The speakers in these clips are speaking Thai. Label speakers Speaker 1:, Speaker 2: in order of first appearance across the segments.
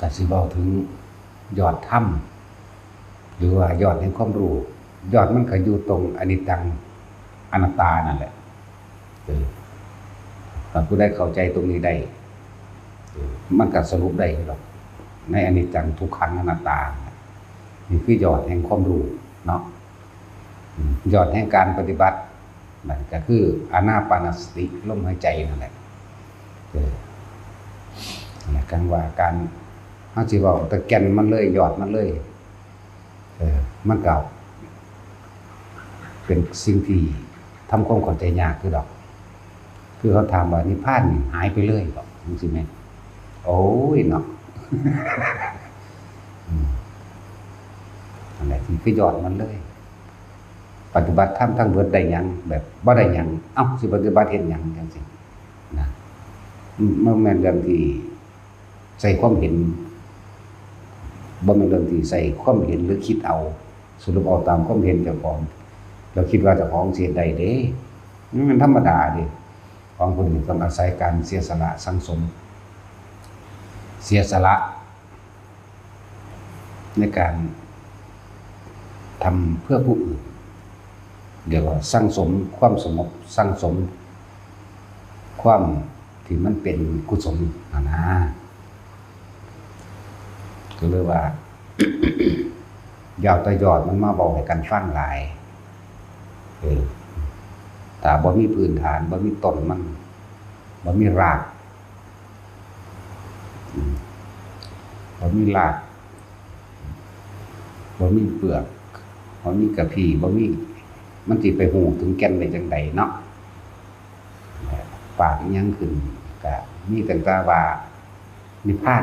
Speaker 1: ก็สิเว้าถึงยอดธรรมหรือว่ายอดแห่งความรู้ยอดมันก็อยู่ตรงอนิจจังอนัตตานั่นแหละถ้าผู้ใดเข้าใจตรงนี้ได้มันก็สรุปได้หรอกในอนิจจังทุกขังอนัตตานี่คือยอดแห่งความรู้เนาะยอดแห่งการปฏิบัติมันก็คืออานาปานสติลมหายใจนั่นแหละกันว่าการเฮาสิเว้าแต่แก่นมันเลยยอดมันเลยมันก็เป็นสิ่งที่ทำความเข้าใจยากคือดอกคือเขาถามว่านิพพานนี่หายไปเลยบ่จังซี่แม่นโอ้ยเนาะอันนี้คือยอดมันเลยปฏิบัติธรรมทั้งเบิดได้หยังแบบบ่ได้หยังเอ้าสิปฏิบัติเฮ็ดหยังจังซี่นะมันแม่นเรื่องที่ใส่ความเห็นบ่แม่นเรื่องที่ใส่ความเห็นหรือคิดเอาสรุปเอาตามความเห็นเจ้าของเราคิดว่าเจ้าของสิเฮ็ดได้เด้มันธรรมดาเด้ของคนนี้ต้องอาศัยการเสียสละสังสมเสียสละในการทำเพื่อผู้อื่นเดี๋ยวว่าสั่งสมความสงบสั่งสมความที่มันเป็นกุศลนะก็เลยว่า ยาวตะยอดมันมาบอกให้กันฟังหลายแต่บ่มีพื้นฐานบ่มีต้นมันบ่มีรากบ่มีรากบ่มีเปลือกบ่มีกระพี้บ่มีมันสิไปหูถึงแก่นได้จังไดเนาะปากยังขึ้นก็มีตั้งแต่ว่านิพพา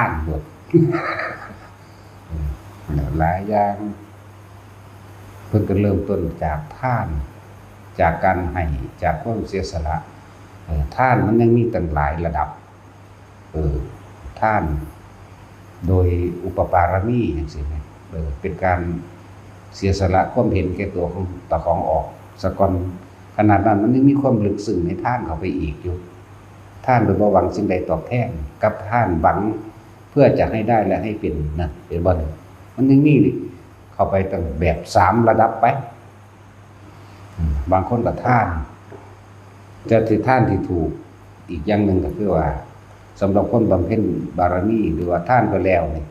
Speaker 1: นเบิดหลายอย่างเพิ่นก็เริ่มต้นจากทานจากการให้จากความเสียสละทานมันยังมีตั้งหลายระดับทานโดยอุปปารมีจังซี่แหมเป็นการเสียสละความเห็นแก่ตัวของตะของออกสะก่อนขนาดนั้นมันยังมีความลึกซึ้งในทานเข้าไปอีกอยู่ทานโดยบ่หวังสิ่งใดตอบแทนกับทานหวังเพื่อจะให้ได้และให้เป็นนะเป็นบ่มันยังมีเข้าไปตั้งแบบ3ระดับไปบางคนก็ทานจะถือทานที่ถูกอีกอย่างหนึ่งก็คือว่าสำหรับคนบำเพ็ญบารมีหรือว่าทานไปแล้วเนี่ย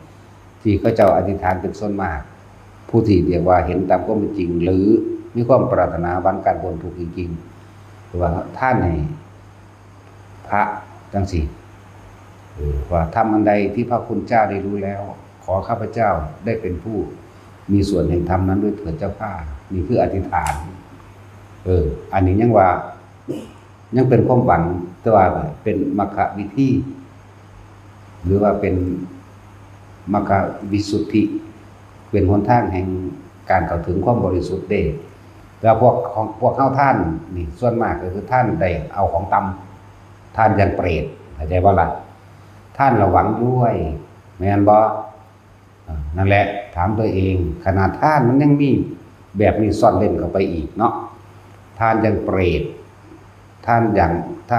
Speaker 1: ที่เขาเจ้าอธิษฐานเป็นส่วนมากผู้ที่เรียกว่าเห็นตามความเป็นจริงหรือมีความปรารถนาหวังการพ้นทุกข์จริงๆหรือว่าท่านให้พระจังซี่ว่าทำอันใดที่พระคุณเจ้าได้รู้แล้วขอข้าพเจ้าได้เป็นผู้มีส่วนแห่งธรรมนั้นด้วยเถิดเจ้าข้านี่คืออธิษฐานอันนี้ยังว่ายังเป็นความหวังแต่ว่าเป็นมรรควิธีหรือว่าเป็นมรรควิสุทธิเป็นหนทางแห่งการเข้าถึงความบริสุทธิ์ได้แล้วพวกเข้าท่านนี่ส่วนมากก็คือท่านได้เอาของต่ำท่านยันเปรตเข้าใจบ่ล่ะท่านระวังด้วยแม่นบ่นั่นแหละถามตัวเองขนาดท่านมันยังมีแบบนี้ซ่อนเล่นเข้าไปอีกเนาะท่านยันเปรตท่านอย่างท่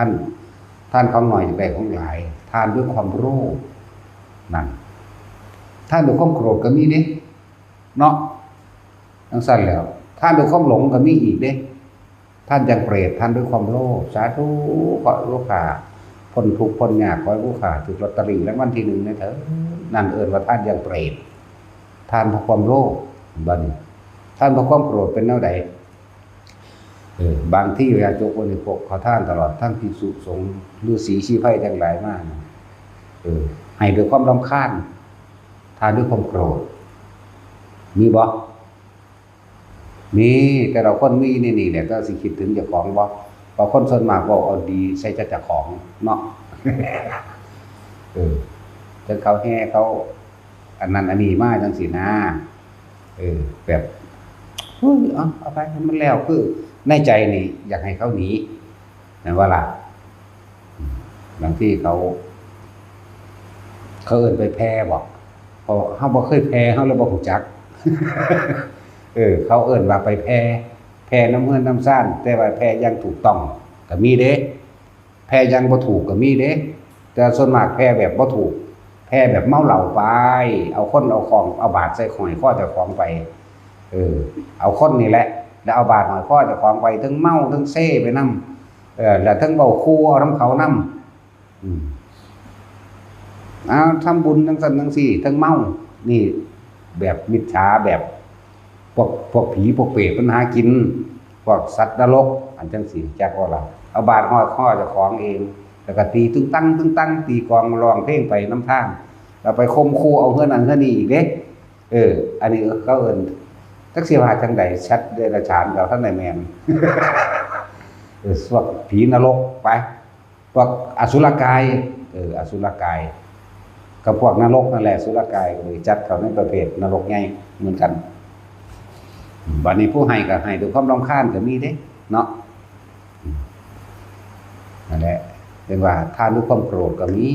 Speaker 1: านของหน่อยอย่างใดของหลายท่านด้วยความโลภนั่นท่านด้วยความโกรธก็มีเด้เนาะจังซั่นแล้วท่านด้วยความหลงก็มีอีกเด้ท่านยังเปรตท่านด้วยความโลภสาธุขอลูกค้าพ้นทุกข์พ้นยากขอให้ลูกค้าถูกลอตเตอรี่รางวัลที่1นะเถอะนั่นเอิ้นว่าท่านยังเปรตท่านเพราะความโลภบัดนี้ท่านเพราะความโกรธเป็นแนวใดบางที่เวลาโจกบริโภคขอท่านตลอดทั้งภิกษุสงฆ์ฤาษีชีไพทั้งหลายมากให้ด้วยความรำคาญทานด้วยความโกรธมีบ่มีแต่เราคนมีนี่แหละก็สิคิดถึงเจ้าของบ่เพราะคนส่วนมากบ่เอาดีใส่เจ้าของเนาะจนเขาแห่เขาอันนั้นอันนี้มาจังซี่นะแบบเอาไปมันแล้วคือในใจนี่อยากให้เขาหนีนั่นว่าล่ะบางที่เขาเอิ้นไปแพ้บอกเพราะเฮาบ่เคยแพ้เฮาเลยบ่รู้จักเขาเอิ้นว่าไปแพ้น้ำเฮือนน้ำซ่านแต่ว่าแพ้อย่างถูกต้องก็มีเด้แพ้อย่างบ่ถูกก็มีเด้แต่ส่วนมากแพ้แบบบ่ถูกแ แพ้แบบเมาเหล้าไปเอาคนเอาของเอาบาดใส่หอยข้อเจ้าของไปเอาคนนี่แหละแล้วเอาบาดหอยข้อเจ้าของไปทั้งเมาทั้งเซ่ไปนำแล้วทั้งเบาคู่เอาน้ำเขานำเอาทำบุญทั้งสันทั้งสี่ทั้งเมานี่แบบมิจฉาแบบพวกผีพวกเปรตปัญหากินพวกสัตว์นรกอันจังสี่แจ็คว่าเราเอาบาดหอยข้อเจ้าของเองแล้วก็ตีตึ้งตั้งตีกองร้องเพลงไปน้ำท่างเราไปคมคู่เอาเพื่อนนั้นเพื่อนนี้อีกเด้อันนี้เขาเอิ้นทักษิณาจังใดชัดเดรัจฉานกับท่านนายแมนพวกผีนรกไปพวกอสุรกายอสุรกายกับพวกนรกนั่นแหละอสุรกายเลยจัดเขาในประเภทนรกไงเหมือนกันวันนี้ผู้ให้กับให้ด้วยความรำคาญก็มีเด้เนาะนั่นแหละเป็นว่าท่านด้วยความโกรธก็มี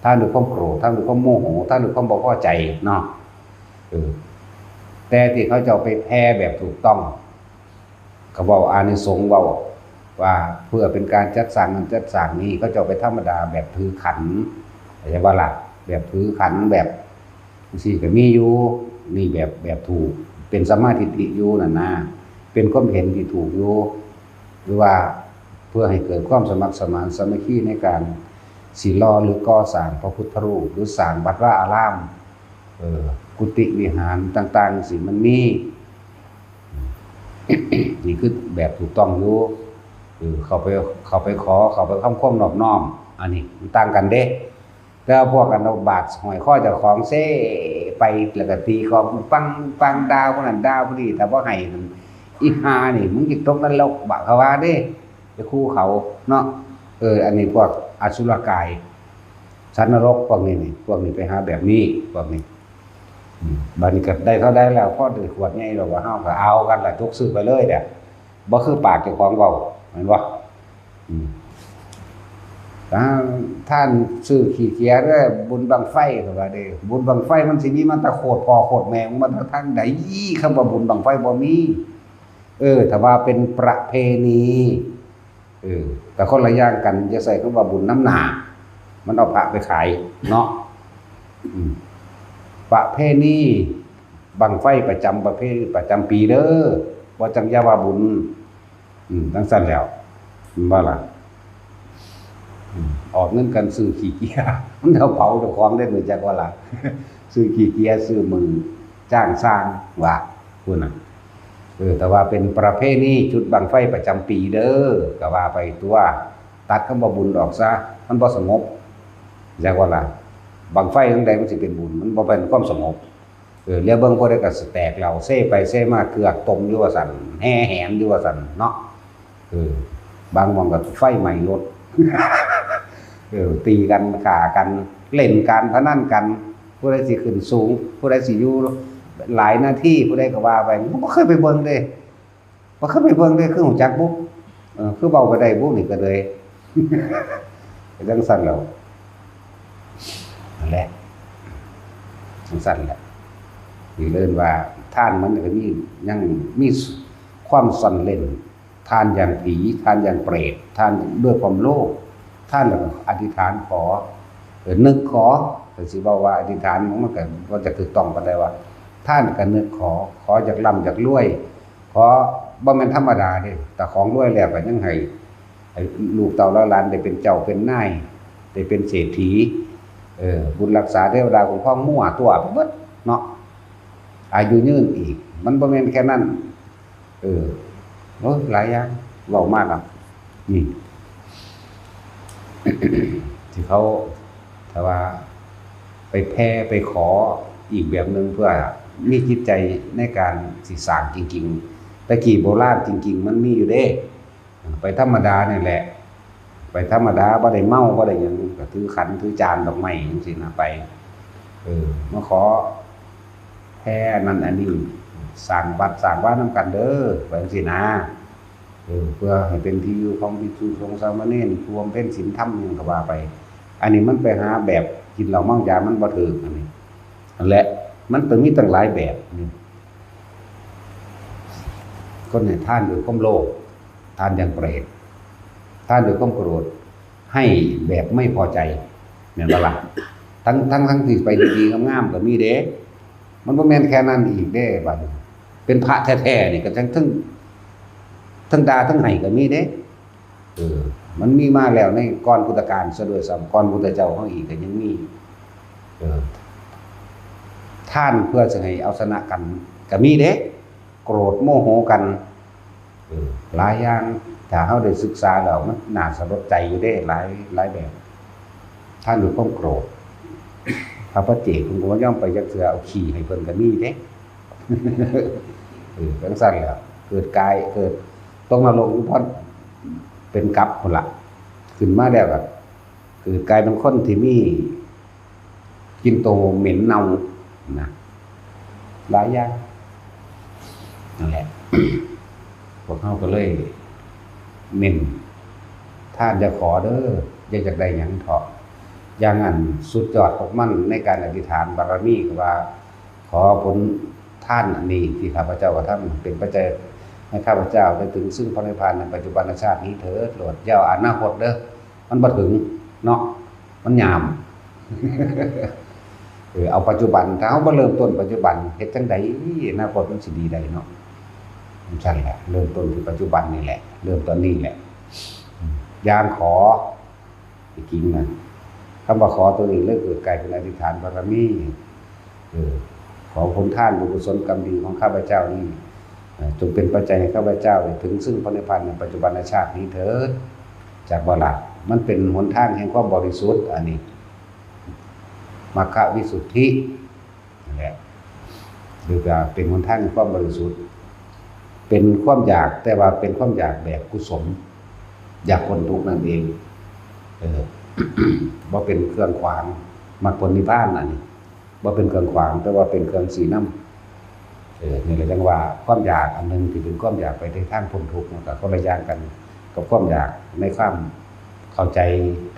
Speaker 1: ท่านด้วยความโกรธท่านด้วยความโมโหท่านด้วยความบ่พอใจเนาะแต่ที่เขาจะไปแพ้แบบถูกต้องเขาบอกอานิสงส์ว่าเพื่อเป็นการจัดสร้างนั้นจัดสร้างนี้ก็จะไปธรรมดาแบบถือขันใช่ป่ะล่ะแบบถือขันแบบสี่ก็มีอยู่นี่แบบถูกเป็นสัมมาทิฏฐิอยู่น่ะนะเป็นความเห็นที่ถูกอยู่หรือว่าเพื่อให้เกิดความสมัครสมานสามัคคีในการศิลาหรือก่อสร้างพระพุทธรูปหรือสร้างวัดวาอารามกุฏิวิหารต่างๆสิมันมีนี่คือแบบถูกต้องอยู่เขาไปขอเขาไปค้ำนอบน้อมอันนี้มันต่างกันเด้แล้วพวกกันเอาบาดหอยข้อเจ้าของเซ่ไปแล้วก็ตีของปังดาวคนนั้นดาวพอดีแต่ว่าให้อีหานี่มึงจิตตกนรกบะเขาว่าเด้จะคู่เขาเนาะอันนี้พวกอสุรกายสัตว์นรกพวกนี้ไปหาแบบนี้พวกนี้บัดนี้ก็ได้เขาได้แล้วพอถือขวดใหญ่เราว่าเฮาก็เอากันล่ะทุกซื้อไปเลยเด้อบ่คือปากเจ้าของเว้าแม่นบ่ท่านซื้อขี้เกียจเด้อบุญบังไฟก็ว่าเด้บุญบังไฟมันสิมีมันตะโคตรพ่อโคตรแม่มันทางใดคำว่าบุญบังไฟบ่มีถ้าว่าเป็นประเพณีแต่คนละอย่างกันจะใส่คำว่าบุญน้ำหนามันเอาพระไปขายเนาะประเพณีบังไฟประจำปีเด้อว่าจังยาว่าบุญทั้งสั้นแล้วว่าล่ะออกเงินกันซื้อขี้เกียจมันเอาเผาเจ้าของได้เหมือนจักว่าล่ะซื้อขี้เกียจซื้อมือจ้างสร้างว่าพูดน่ะแต่ว่าเป็นประเพณีจุดบังไฟประจำปีเด้อก็ว่าไปตัวตัดคำว่าบุญออกซะมันบ่สงบจักว่าล่ะบังไฟทั้งใดมันสิเป็นบุญมันบ่เป็นความสงบเรียกเบิ่งพวกได้ก็แตกเหล่าเซ่ไปเซ่มาเกือกตมอยู่ว่าสั่นแห่แหนอยู่ว่าสั่นเนาะบางวันก็ไฟไหม้รถตีกันฆ่ากันเล่นการพนันกันผู้ใดสิขึ้นสูงผู้ใดสิอยู่หลายหน้าที่ผู้ใดก็ว่าไปบ่เคยไปเบิ่งเด้บ่เคยไปเบิ่งเด้คือฮู้จักบุ๊คือเว้าไปได้บุ๊นี่ก็เลยจังซั่นแล้วนั่นแหละจังซั่นแหละนี่เรียกว่าท่านมันก็มียังมีความสั่นเล่นท่านอย่างผีท่านอย่างเปรตท่านด้วยความโลภท่านแล้วก็อธิษฐานขอนึกขอแต่สิบอกว่าอธิษฐานมันก็ว่าจะถูกต้องปานใดว่าท่านก็นึกขอจากร่ำจากรวยขอบ่แม่นธรรมดาเด้แต่ของรวยแล้วก็ยังให้ลูกเต้าหลานได้เป็นเจ้าเป็นนายได้เป็นเศรษฐีบุญรักษาเทวดาคุ้มครองมั่วตัวเบิดเนาะอายุยืนอีกมันบ่แม่นแค่นั้นหลายอย่างเว้ามากครับนี่ ที่เขาถ้าว่าไปแพ้ไปขออีกแบบนึงเพื่อมีจิตใจในการสิสร้างจริงๆตะกี้โบราณจริงๆมันมีอยู่เด้ไปธรรมดานี่แหละไปธรรมดาบ่ได้เมาบ่ได้หยังก็ถือขันถือจานดอกไม้จังซี่นะไปมาขอแพ้นั่นอันนี้สร้างวัดสร้างว่านำกันเด้อว่าจังซี่นะเพื่อให้เป็นที่อยู่ของภิกษุสงฆ์สามเณรรวมเป็นศีลธรรมหยังก็ว่าไปอันนี้มันไปหาแบบกินเหล้าเมายามันบ่ถูกอันนี้นั่นแหละมันต้องมีตั้งหลายแบบนี่คนให้ทานด้วยความโลภทานอย่างเปรตทานด้วยความโกรธให้แบบไม่พอใจแม่นบ่ล่ะ ทั้งที่ไปดีๆงามๆก็มีเด้มันบ่แม่นแค่นั้นอีกเด้บัดนี้เป็นพระแท้ๆนี่ก็ทั้งด่าทั้งให้ก็มีเด้มันมีมาแล้วในก่อนพุทธกาลซะด้วยซ้ำก่อนพุทธเจ้าเฮาอีกก็ยังมีท่านเพื่อจะให้เอาชนะกันก็มีเด้โกรธโมโหกันหลายอย่างถ้าเฮาได้ศึกษาแล้วมันน่าสลดใจอยู่เด้หลายแบบท่านอยู่ความโกรธพระเจ้าเพิ่นก็บ่ยอมไปจักเทื่อเอาขี้ให้เพิ่นก็มีเด้จังซั่นแหล้วเกิดกายเกิดตกนรกอยู่พอเป็นกรรมพุ่นล่ะขึ้นมาแล้วก็คือกลายเป็นคนที่มีกินโตเหม็นเน่านะหลายอย่างนั่นแหละ พวกเขาก็เลยเน้นท่านจะขอเด้ออยากได้หยังเถาะอย่างนั้นสุดยอดของมันในการอธิษฐานบารมีก็ว่าขอผลท่านอันนี้ที่ข้าพเจ้ากระทำเป็นปัจจัยให้ข้าพเจ้าได้ถึงซึ่งพระนิพพานในปัจจุบันชาตินี้เถิดโปรดเจ้าอนาคตเด้อมันบ่ถึงเนาะมันยามเอาปัจจุบันถ้าเฮาบ่เริ่มต้นปัจจุบันเฮ็ดจังได๋อนาคตมันสิดีได้เนาะใช่แหละเริ่มต้นที่ปัจจุบันนี่แหละเริ่มตอนนี้แหละยานขอจริงๆนะคำว่าขอตัวนี้เลยเกิดกลายเป็นอธิษฐานบารมีขอผลท่านบุญกุศลกรรมดีของข้าพเจ้านี้จงเป็นปัจจัยให้ข้าพเจ้าถึงซึ่งพระนิพพานในปัจจุบันชาตินี้เถิดจากบ่ล่ะมันเป็นหนทางแห่งความบริสุทธิ์อันนี้มรรควิสุทธินั่นแหละหรือว่าเป็นหนทางแห่งความบริสุทธิ์เป็นความอยากแต่ว่าเป็นความอยากแบบกุศลอยากพ้นทุกข์นั่นเองบ่เป็นเครื่องขวางมรรคผลนิพพานอันนี้บ่เป็นเครื่องขวางแต่ว่าเป็นเครื่องสีน้ำนี่แหละจังว่าความอยากอันนึงที่เป็นความอยากไปในทางพ้นทุกข์ก็คนละอย่างกันกับความอยากในความเข้าใจ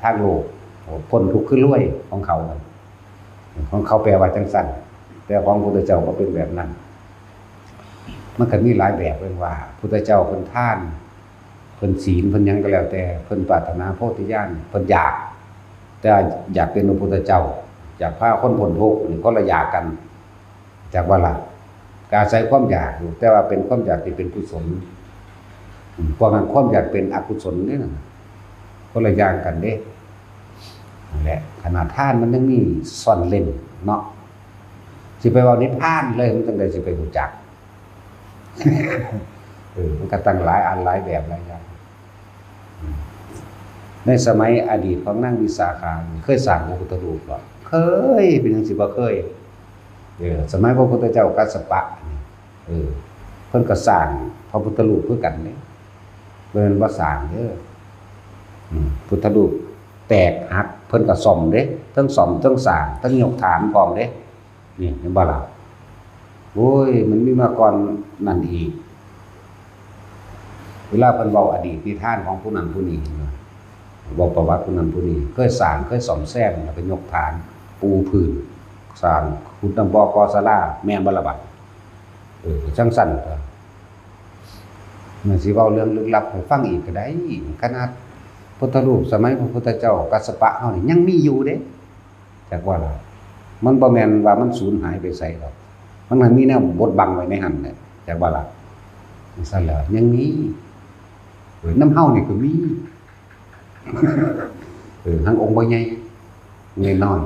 Speaker 1: ทางโลกพ้นทุกข์คือรวยของเขาแปลว่าจังซั่นแต่ของพระพุทธเจ้าก็เป็นแบบนั้นมันก็มีหลายแบบเรื่องว่าพุทธเจ้าเพิ่นทานเพิ่นศีลเพิ่นหยังก็แล้วแต่เพิ่นปรารถนาโพธิญาณเพิ่นอยากแต่อยากเป็นพระพุทธเจ้าอยากพาคนพ้นทุกข์นี่คนละอยากกันจากว่าล่ะการใช้ความอยากอยู่แต่ว่าเป็นความอยากที่เป็นกุศลพวกนั้นความอยากเป็นอกุศลนี่น่ะคนละอย่างกันเด้นั่นแหละขนาดทานมันยังมีซ่อนเล่นเนาะสิไปว่านิพพานเลยมันจังได๋สิไปรู้จักมันก็ตั้งหลายอันหลายแบบหลายอย่างในสมัยอดีตของนางวิสาขาเคยสร้างพระพุทธรูปบ่เคยเป็นจังซี่บ่เคยสมัยพระพุทธเจ้ากัสสปะเพิ่นก็สร้างพระพุทธรูปคือกันนี่เพิ่นบ่สร้างเด้อพุทธรูปแตกหักเพิ่นก็ซ่อมเด้ทั้งซ่อมทั้งสร้างทั้งยกฐานพร้อมเด้นี่เห็นบ่ล่ะโอ้ยมันมีมาก่อนนั่นอีกเวลาเพิ่นเว้าอดีตนิทานของผู้นั้นผู้นี้บอกประวัติผู้นั้นผู้นี้เคยสร้างเคยซ่อมแซมแล้วก็ยกฐานปูพื้นสร้างขุดน้ำบ่อกอศาลาแม่นบ่ล่ะบัดจังซั่นก็มันสิเว้าเรื่องลึกลับให้ฟังอีกก็ได้ขนาดพุทธรูปสมัยพระพุทธเจ้ากัสสปะเฮานี่ยังมีอยู่เด้จักว่าล่ะมันบ่แม่นว่ามันสูญหายไปไสดอกมันมีแนวบดบังไว้ในหั่นแหละจักว่าล่ะจังซั่นแล้วยังมีน้ำเฮานี่ก็มีทั้งองค์บ่ใหญ่น้อย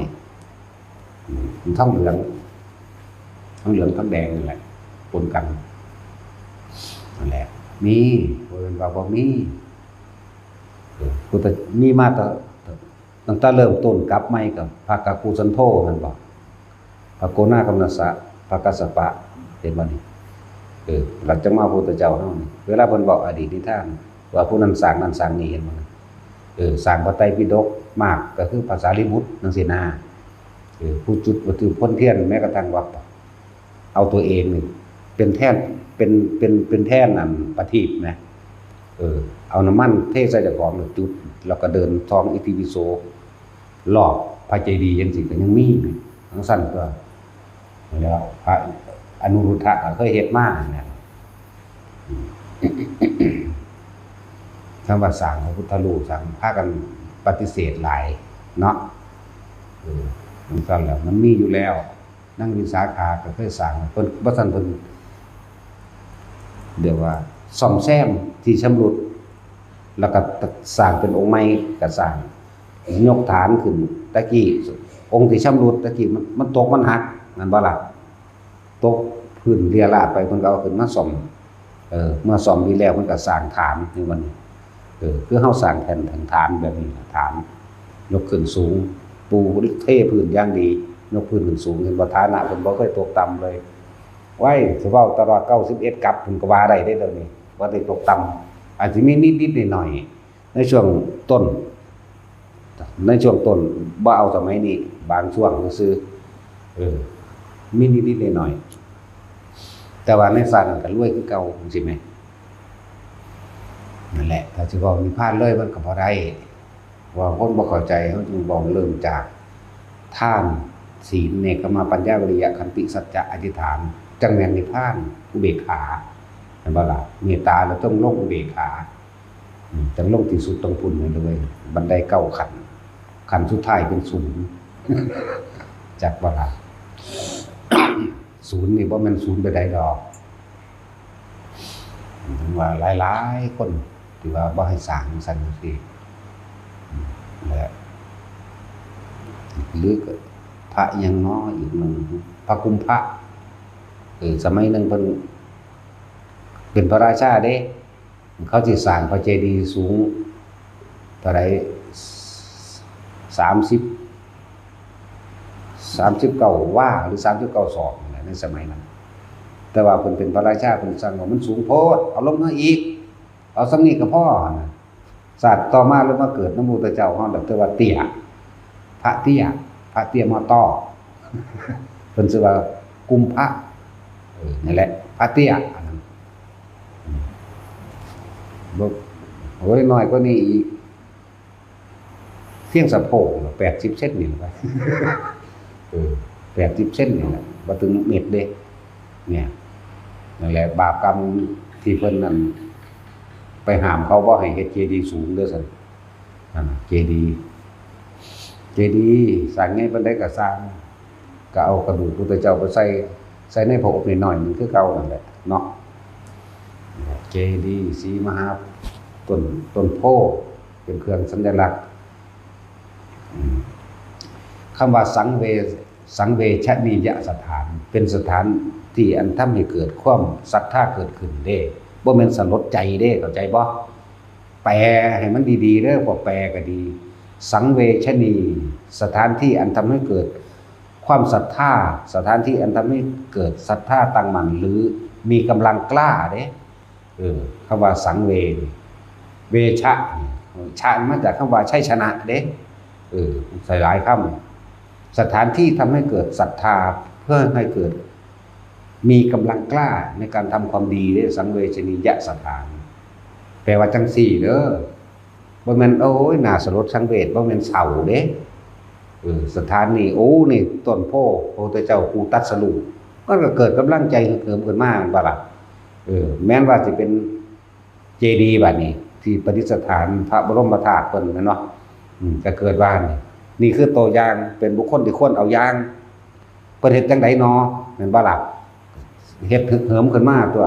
Speaker 1: ๆทั้งเหลืองทั้งแดงนั่นแหละปนกันนั่นแหละมีบ่เป็นว่าบ่มีพุทธมีมาตั้งแต่เริ่มต้นกลับใหม่กับพระกักกุสันโธนั่นบ่พระโกนาคัมนัสสะพระกัสสปะเห็นบ่นี่หลังจากมาพระพุทธเจ้าเฮานี่เวลาเพิ่นบอกอดีตนิทานว่าผู้นั้นสร้างนั้นสร้างนี้เห็นบ่สร้างพระไตรปิฎกมากก็คือภาษาลิบุตรจังซี่นะผู้จุดวัตถุพ้นเทียนแม้กระทั่งว่าเอาตัวเองนี่เป็นแท่นเป็นแท่นอันประทีปนะเอาน้ำมันเทใส่เจ้าของแล้วจุดแล้วก็เดินท่องอิติปิโสรอบพระเจดีย์จังซี่ก็ยังมีทั้งสั้นก็แล้วพระอนุรุทธะก็เคยเฮ็ดมาเนี่ยคำว่าสร้างพระพุทธรูปสร้างพากันปฏิเสธหลายเนาะ มันสั่นแล้วมันมีอยู่แล้วนั่งวิสาขาก็เคยสร้างเพิ่นบ่ทันเพิ่นเดี๋ยวว่าซ่อมแซมที่ชำรุดแล้วก็สร้างเป็นองค์ใหม่ก็สร้างยกฐานขึ้นตะกี้องค์ที่ชำรุดตะกี้มันตกมันหักนั่นบ่ล่ะตกพื้นเรียราดไปเพิ่นก็เอาขึ้นมาซ่อมเมื่อซ่อมดีแล้วเพิ่นก็สร้างฐานในวันนี้คือเฮาสร้างแผ่นฐานแบบนี้ฐานยกขึ้นสูงปูเทพื้นอย่างดียกพื้นขึ้นสูงเห็นบ่ฐานะเพิ่นบ่เคยตกต่ำเลยไว้สิเว้าตลอด91กับเพิ่นก็ว่าได้เด้เดี๋ยวนี้ว่าได้ตกต่ำอาจสิมีนิดๆหน่อยๆในช่วงต้นบ่เอาสมัยนี้บางช่วงซื่อมีนิดๆหน่อยๆแต่ว่าในศาสตร์ก็รวยคือเก่าจังซี่แหมนั่นแหละถ้าสิเว้านิพพานเลยมันก็บ่ได้ว่าคนบ่เข้าใจเฮาจึงบอกเริ่มจากทานศีลเนกขมปัญญาวิริยะขันติสัจจะอธิษฐานจังแม่นนิพพานอุเบกขาเห็นบ่ล่ะเมตตาแล้วต้องลงอุเบกขาจังลงที่สุดต้องพุ่นเลยบันได9ขั้นสุดท้ายเป็นศูนย์จักบ่ล่ะศูนย์นี่บ่แม่นศูนย์ไปใดดอกถึงว่าหลายๆคนที่ว่าบ่ให้สร้างซั่นจังซี่และหรือพระยังน้อยอีกหนึ่งพระกุมภะสมัยนึงเพิ่นเป็นพระราชาเด้เขาสิสร้างพระเจดีย์สูงเท่าใด39 ว่าหรือ39 ศอกในสมัยนั้นแต่ว่าเพิ่นเป็นพระราชาเพิ่นสั่งว่ามันสูงโพดเอาลงมาอีกเอาสำนี้ก็พอนะศาสตร์ต่อมาแล้วมาเกิดนโมตเจ้าเฮาแบบว่าเตี้ยพระเตี้ยมอต้อเพิ่นชื่อว่ากุมภะนั่นแหละพระเตี้ยอันนั้นบ่โอ้ยน้อยกว่านี้อีกเพียงสะโพก80 เซนนี่ล่ะ80 เซนนี่แหละบ่ถึงเม็ดเด้เนี่ยนั่นแหละบาปกรรมที่เพิ่นนั่นไปห้ามเขาบ่ให้เฮ็ดเจดีย์สูงเด้อซั่นนั่นเจดีย์สร้างไงปานใดก็สร้างก็เอากระดูกพระพุทธเจ้าไปใส่ในพระอบน้อยๆมันคือเก่านั่นแหละเนาะเจดีย์สีมหาต้นโพเป็นเครื่องสัญลักษณ์คำว่าสังเวชนียสถานเป็นสถานที่อันทำให้เกิดความศรัทธาเกิดขึ้นเด้บ่แม่นสลดใจเด้เข้าใจบ่แปลให้มันดีๆเด้อบ่แปลก็ดีสังเวชนีสถานที่อันทำให้เกิดความศรัทธาสถานที่อันทำให้เกิดศรัทธาตั้งมั่นหรือมีกำลังกล้าเด้คำว่าสังเวชะมาจากคำว่าชัยชนะเด้ใส่หลายคำสถานที่ทำให้เกิดศรัทธาเพื่อให้เกิดมีกำลังกล้าในการทำความดีเด้สังเวชนียสถานแปลว่าจังสี่เด้อบ่แม่นโอ้ยน่าสลดสังเวชบ่แม่นเศร้าเด้สถานนี้โอ้นี่ต้นโพธิ์พระพุทธเจ้าผู้ตรัสรู้ก็เกิดกำลังใจเกิดขึ้นมาบ่ล่ะแม้นว่าสิเป็นเจดีย์บัดนี้ที่ประดิษฐานพระบรมธาตุเพิ่นแม่นเนาะก็เกิดว่านี่คือตัวอย่างเป็นบุคคลที่ควรเอาอย่างเพิ่นเฮ็ดจังได๋น้อแม่นบ่ล่ะเฮ็ดเหิมขึ้นมาตัว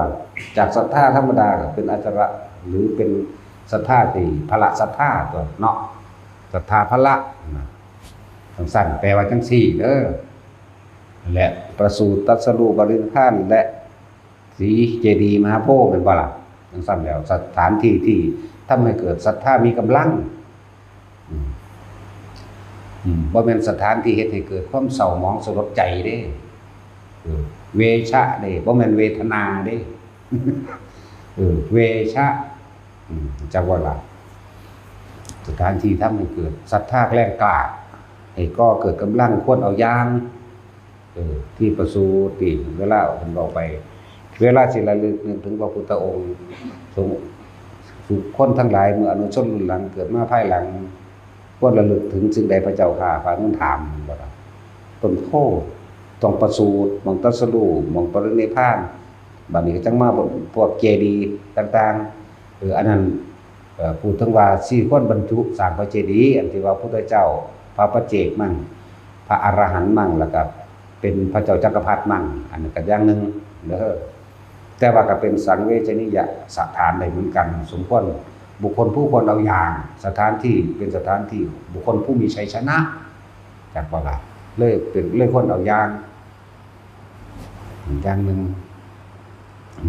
Speaker 1: จากศรัทธาธรรมดาก็เป็นอาจารย์หรือเป็นศรัทธาที่พละศรัทธาตัวเนาะศรัทธาพละสั้นแปลว่าจังซี่เด้อและประสูติตรัสรู้บรินิพพานและสีเจดีย์มหาโพธิ์เป็นบ่ล่ะจังซั่นแล้วสถานที่ที่ทำให้เกิดศรัทธามีกำลังบ่แม่นสถานที่เฮ็ดให้เกิดความเศร้าหมองสลดใจเด้เวชะเด้บ่แม่นเวทนาเด้เวชะจักว่าล่ะสถานที่ทำให้เกิดศรัทธาแรงกล้าให้ก็เกิดกำลังควรเอาอย่างที่ประสูติเวลาเพิ่นบอกไปเวลาสิระลึกนึกถึงพระพุทธองค์สุคนทั้งหลายเมื่ออนุชนรุ่นหลังเกิดมาภายหลังควรระลึกถึงสิ่งใดพระเจ้าข้าพาเงินถามบ่ล่ะต้นโพต้องประสูติมองตรัสรู้มองปรินิพพานบัดนี้ก็จังมาพวกเจดีย์ต่างๆอันนั้นพูดถึงว่า4คนบรรจุสร้างพระเจดีย์อันที่ว่าพุทธเจ้าพระปัจเจกมั่ง พระอรหันต์มั่งแล้วก็เป็นพระเจ้าจักรพรรดิมั่งอันนั้นก็อย่างนึงเด้อแต่ว่าก็เป็นสังเวชนียสถานได้เหมือนกันสมควรบุคคลผู้ควรเอาอย่างสถานที่เป็นสถานที่บุคคลผู้มีชัยชนะจากบ่ล่ะเลยควรเอาอย่างนึง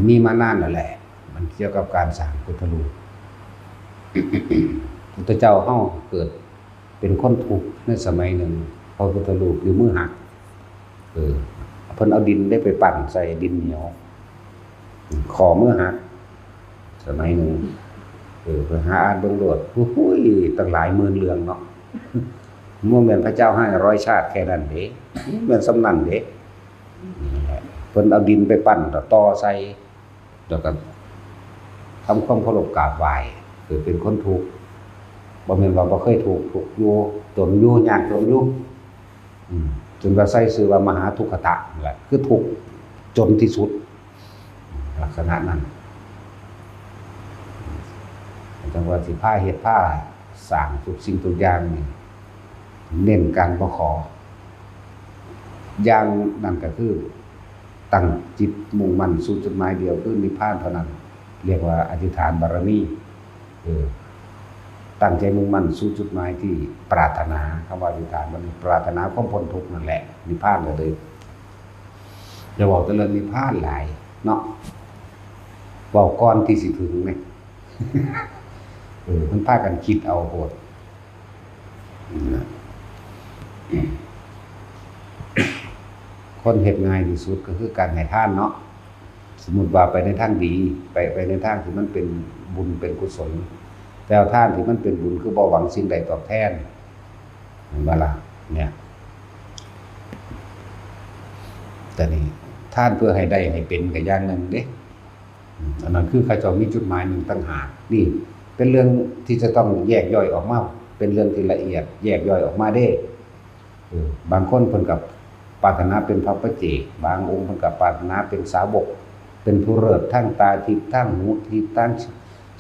Speaker 1: มีมานานแล้วแหละมันเกี่ยวกับการสร้างพุทธรูป พุทธเจ้าเฮาเกิดเป็นคนทุกข์ในสมัยหนึ่งพระพุทธรูปอยู่มือหักเพิ่นเอาดินได้ไปปั่นใส่ดินเหนียวขอมือหักสมัยหนึ่งเพิ่นหาอ่านเบิ่งโลดอุ้ยตั้งหลายหมื่นเรื่องเนาะบ่แม่นพระเจ้าให้100ชาติแค่นั้นเด้แม่นสำนั้นเด้นี่แหละเพิ่นเอาดินไปปั่นต่อใส่แล้วก็ทำความเคารพกราบไหว้คือเป็นคนทุกข์บ่แม่นว่าบ่เคยทุกข์อยู่จนอยู่ยากจนอยู่จนว่าใส่ชื่อว่ามหาทุกขตะนั่นแหละคือทุกข์จนที่สุดลักษณะนั้นจังว่าสิพาเฮ็ดพาสร้างทุกสิ่งทุกอย่างนี่เน้นการบ่ขออย่างนั้นก็คือตั้งจิตมุ่งมั่นสู่จุดหมายเดียวคือนิพพานเท่านั้นเรียกว่าอธิษฐานบารมีตั้งใจมุ่งมั่นสู่จุดหมายที่ปรารถนาคำว่าอธิษฐานมันปรารถนาความพ้นทุกข์นั่นแหละนิพพานก็เลยจะบอกแต่เรื่องนิพพานหลายเนาะเว้าก่อนที่สิถึงแม่ มันพากันคิดเอาโหดคนเฮ็ดง่ายที่สุดก็คือการให้ทานเนาะสมมุติว่าไปในทางดีไปในทางที่มันเป็นบุญเป็นกุศลแต่เอาทานที่มันเป็นบุญคือบ่หวังสิ่งใดตอบแทนเห็นบ่ล่ะเนี่ยแต่นี่ทานเพื่อให้ได้ให้เป็นก็อย่างนึงเด้อันนั้นคือเขาเจ้ามีจุดหมายหนึ่งต่างหากนี่เป็นเรื่องที่จะต้องแยกย่อยออกมาเป็นเรื่องที่ละเอียดแยกย่อยออกมาได้บางคนเพิ่นกับปรารถนาเป็นพระปัจเจกบางองค์เพิ่นกับปรารถนาเป็นสาวกเป็นผู้เลิศทั้งตาทิพย์ทั้งหูทิพย์ทั้ง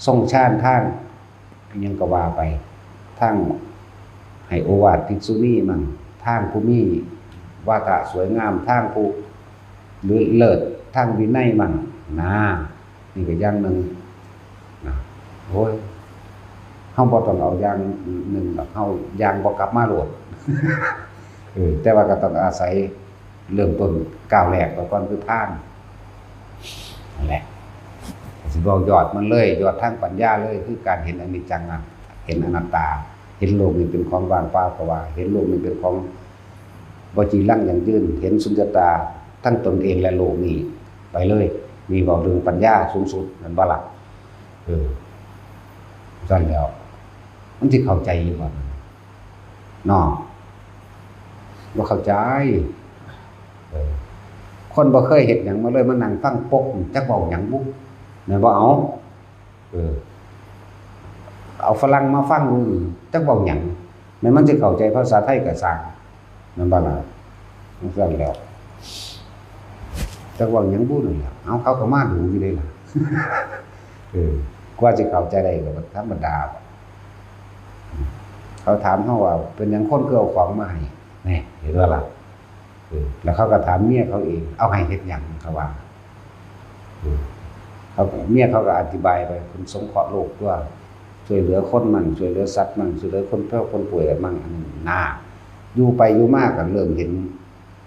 Speaker 1: ทรงฌานทั้งยังก็ว่าไปทั้งให้โอวาทภิกษุณีมั่งทั้งผู้มีวาทะสวยงามทั้งผู้หรือเลิศทั้งวินัยมั่งนี่ก็อย่างนึงนะโอ้ยเฮาบ่ต้องเอาอย่างนึงดอกเฮาอย่างบ่กลับมาโลด แต่ว่าก็ต้องอาศัยเริ่มต้นก้าวแรกก่อนคือทานนั่นแหละสิบอกยอดมันเลยยอดทางปัญญาเลยคือการเห็นอนิจจังเห็นอนัตตาเห็นโลกนี้เป็นของว่างเปล่าก็ว่าเห็นโลกนี้เป็นของบ่จีรังยั่งยืนเห็นสุญญตาทั้งตนเองและโลกนี้ไปเลยมีเว้าเรื่องปัญญาสูงสุดนั่นบ่ล่ะซั่นแล้วมันสิเข้าใจอยู่บ่เนาะบ่เข้าใจคนบ่เคยเฮ็ดหยังมาเลยมานั่งฟังปกจักเว้าหยังบุแม่นบ่เอาฝรั่งมาฟังจักเว้าหยังแม้มันสิเข้าใจภาษาไทยก็สร้างนั่นบ่ล่ะมันซั่นแล้วจักเว้าหยังบุนั่นแหละเอาเขาก็มาดูอยู่เด้ล่ะ กว่าสิเข้าใจได้ก็ธรรมดาเขาถามเฮาว่าเป็นหยังคนคือเอาของมาให้แน่เห็นบ่ล่ะแล้วเขาก็ถามเมียเขาเองเอาให้เฮ็ดหยังเขาว่าเขาเมียเขาก็อธิบายไปคนสงเคราะห์โลกว่าช่วยเหลือคนมั่งช่วยเหลือสัตว์มั่งช่วยเหลือคนเฒ่าคนป่วยมั่งอันนั้นอยู่ไปอยู่มาก็เริ่มเห็น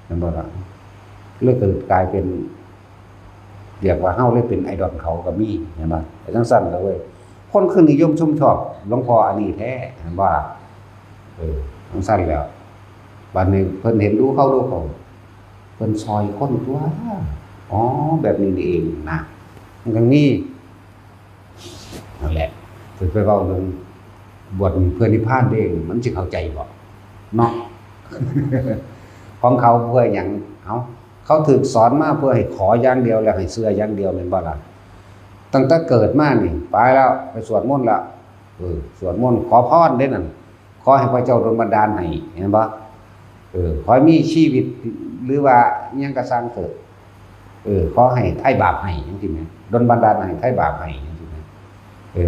Speaker 1: นั่นบ่ล่ะเริ่มกลายเป็นเรียกว่าเฮาเลยเป็นไอดอลเขาก็มีเห็นบ่ไอ้จังซั่นแล้วเว้ยคนคือนิยมชมชอบหลวงพ่ออันนี้แท้เห็นบ่ล่ะจังซั่นแล้วบัดนี้เพิ่นเห็นดูเขาเพิ่นซอยคนตัวอ๋อแบบนี้นี่เองนะมันก็มีนั่นแหละเพิ่นไปเว้าเรื่องบวชเพื่อนิพพานเด้มันสิเข้าใจบ่เนาะ ของเขาเพื่อหยังเขาถูกสอนมาเพื่อให้ขออย่างเดียวแล้วให้เชื่ออย่างเดียวแม่นบ่ล่ะตั้งแต่เกิดมานี่ไปแล้วไปสวดมนต์แล้วสวดมนต์ขอพรเด้นั่นขอให้พระเจ้าดลบันดาลให้เห็นบ่ขอให้มีชีวิตหรือว่าอิหยังก็สร้างเถิดขอให้ไถ่บาปให้จังซี่แม่ดลบันดาลให้ไถ่บาปให้จังซี่แม่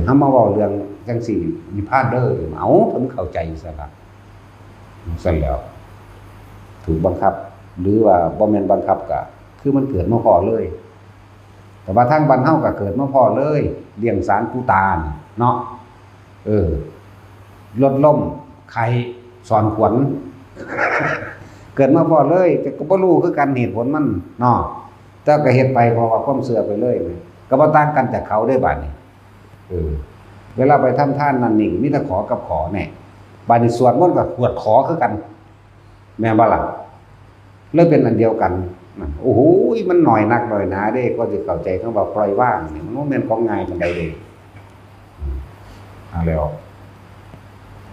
Speaker 1: เฮามาเว้าเรื่องจังซี่นิพพานเด้อเอาถึงเข้าใจซะล่ะซั่นแล้ว ถูกบังคับหรือว่าบ่แม่นบังคับก็คือมันเกิดมาพอเลยแต่ว่าทางบ้านเฮาก็เกิดมาพอเลยเลี้ยงสารปูตาเนาะลดล่มไข่สอนขวัญ เกิดมาพอเลยแต่ก็บ่รู้คือกันเหตุผลมันเนาะแต่ก็เฮ็ดไปเพราะว่าความเชื่อไปเลยก็บ่ต่างกันจากเขาได้บัดนี้เวลาไปทำทานนั่นนี่มีแต่ขอกับขอแน่บัดนี้สวดมนต์ก็ขวดขอคือกันแม่นบ่ล่ะเลยเป็นอันเดียวกันโอ้โหมันหน่อยนักหน่อยหนาเด้ก็สิเข้าใจคำว่าปล่อยว่างนี่มันบ่แม่นของง่ายปานใดเด้แล้ว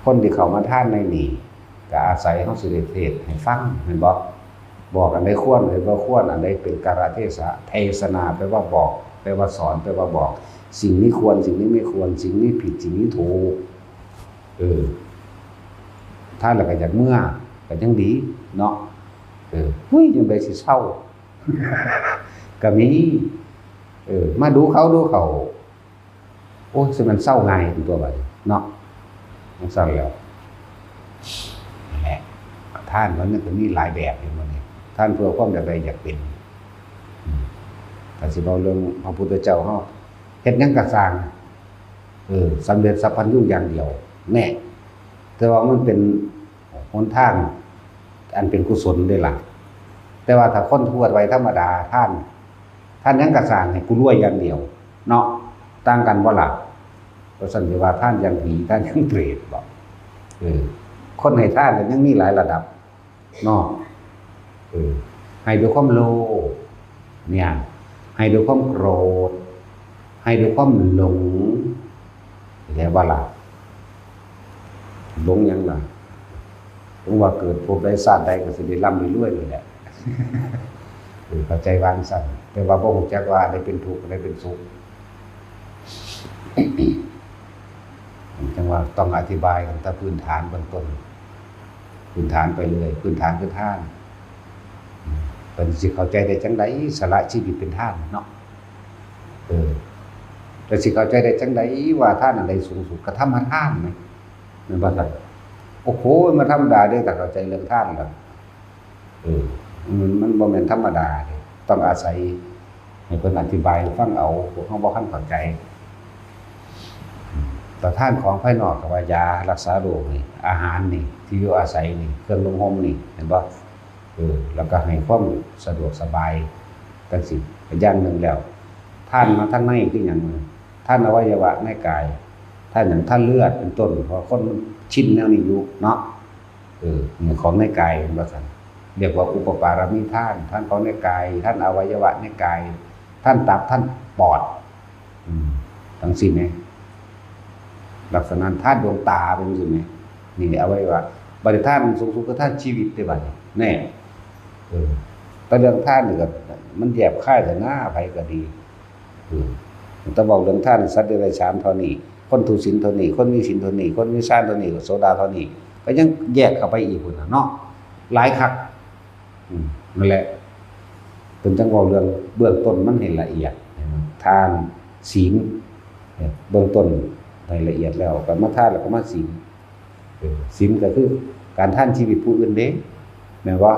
Speaker 1: คนที่เข้ามาทานในนี่ก็อาศัยเฮาสิได้เทศให้ฟังเห็นบ่บอกอันใดควรหรือบ่ควรอันใดเป็นกาลเทศะเทศนาแปลว่าบอกแปลว่าสอนแปลว่าบอกสิ่งนี้ควรสิ่งนี้ไม่ควรสิ่งนี้ผิดสิ่งนี้ถูกท่านแล้วก็อยากเมื่อก็ยังดีเนาะยังได้สิเศร้า ก็มีมาดูเขาโอ้ยสิมันเศร้าง่ายตัวบัดเนาะมันสั่นแล้วแหละท่านมันก็มีหลายแบบอยู่มันนี่ท่านเพื่อความอยากได้อยากเป็นแต่สิเว้าเรื่องพระพุทธเจ้าเฮาเฮ็ดหยังก็สร้างสำเร็จสัพพัญญูอย่างเดียวแน่แต่ว่ามันเป็นหนทางอันเป็นกุศลด้วยล่ะแต่ว่าถ้าคนทั่วไปธรรมดาท่านยังกระสร้างให้กูรวยอย่างเดียวเนาะต่างกันบ่ล่ะเพราะฉะนั้นว่าท่านยังผีท่านยังเปรตบอกคนให้ท่านก็ยังมีหลายระดับเนาะให้ด้วยความโลภเนี่ยให้ด้วยความโกรธให้ด้วยความหลงแล้วบ่ล่ะหลงยังล่ะหลงว่าเกิดพบได้ชาติใดก็สิได้ร่ำได้รวยนี่แหละเข้าใจวางสั่นแต่ว่าบ่ฮู้จักว่าได้เป็นทุกข์ได้เป็นสุขจังว่าต้องอธิบายกันแต่พื้นฐานเบื้องต้นพื้นฐานไปเลยพื้นฐานคือท่านเป็นสิเข้าใจได้จังได๋สละชีวิตเป็นท่านเนาะแต่สิเข้าใจได้จังได๋ว่าท่านอันใดสูงสุดก็ทำมาท่านไหมมันบ่ได้โอ้โหมันธรรมดาเด้อแต่เข้าใจเรื่องท่านแล้วมันบ่แม่นธรรมดาเด้ต้องอาศัยให้เพิ่นอธิบายฟังเอาพวกเฮาบ่ทันเข้าใจแต่ท่านของภายนอกก็ว่ายารักษาโรคนี่อาหารนี่ที่อยู่อาศัยนี่เครื่องนุ่งห่มนี่เห็นบ่แล้วก็ให้ความสะดวกสบายจังซี่ก็อย่างหนึงแล้วท่านมาทางในคือหยังท่านอวัยวะในกายท่านหยังท่านเลือดเป็นต้นเพราะคนชินแนวนี้อยู่เนาะนี่ของในกายเป็นว่าซั่นเรียกว่าอุปปารมีท่านของในกายท่านอวัยวะในกายท่านตับท่านปอดทั้งสิ้นเนี่ยลักษณะท่านดวงตาเป็นจังซี่แหมนี่อวัยวะบัดท่านสูงสุดคือท่านชีวิตได้บัดนี้แน่แต่เรื่องท่านนี่ก็มันแยบคายแต่หน้าไผก็ดีแต่บอกเรื่องท่านสัตว์เดรัจฉานเท่านี้คนทุศีลเท่านี้คนมีศีลเท่านี้คนมีฌานเท่านี้โสดาเท่านี้ก็ยังแยกเข้าไปอีกพุ่นน่ะเนาะหลายคักนั่นแหละเป็นจังเว้าเรื่องเบื้องต้นมันให้ละเอียดทานศีลเบื้องต้นให้ละเอียดแล้วก็มาทานแล้วก็มาศีลศีลก็คือการท่านชีวิตผู้อื่นเด้แม่นว่า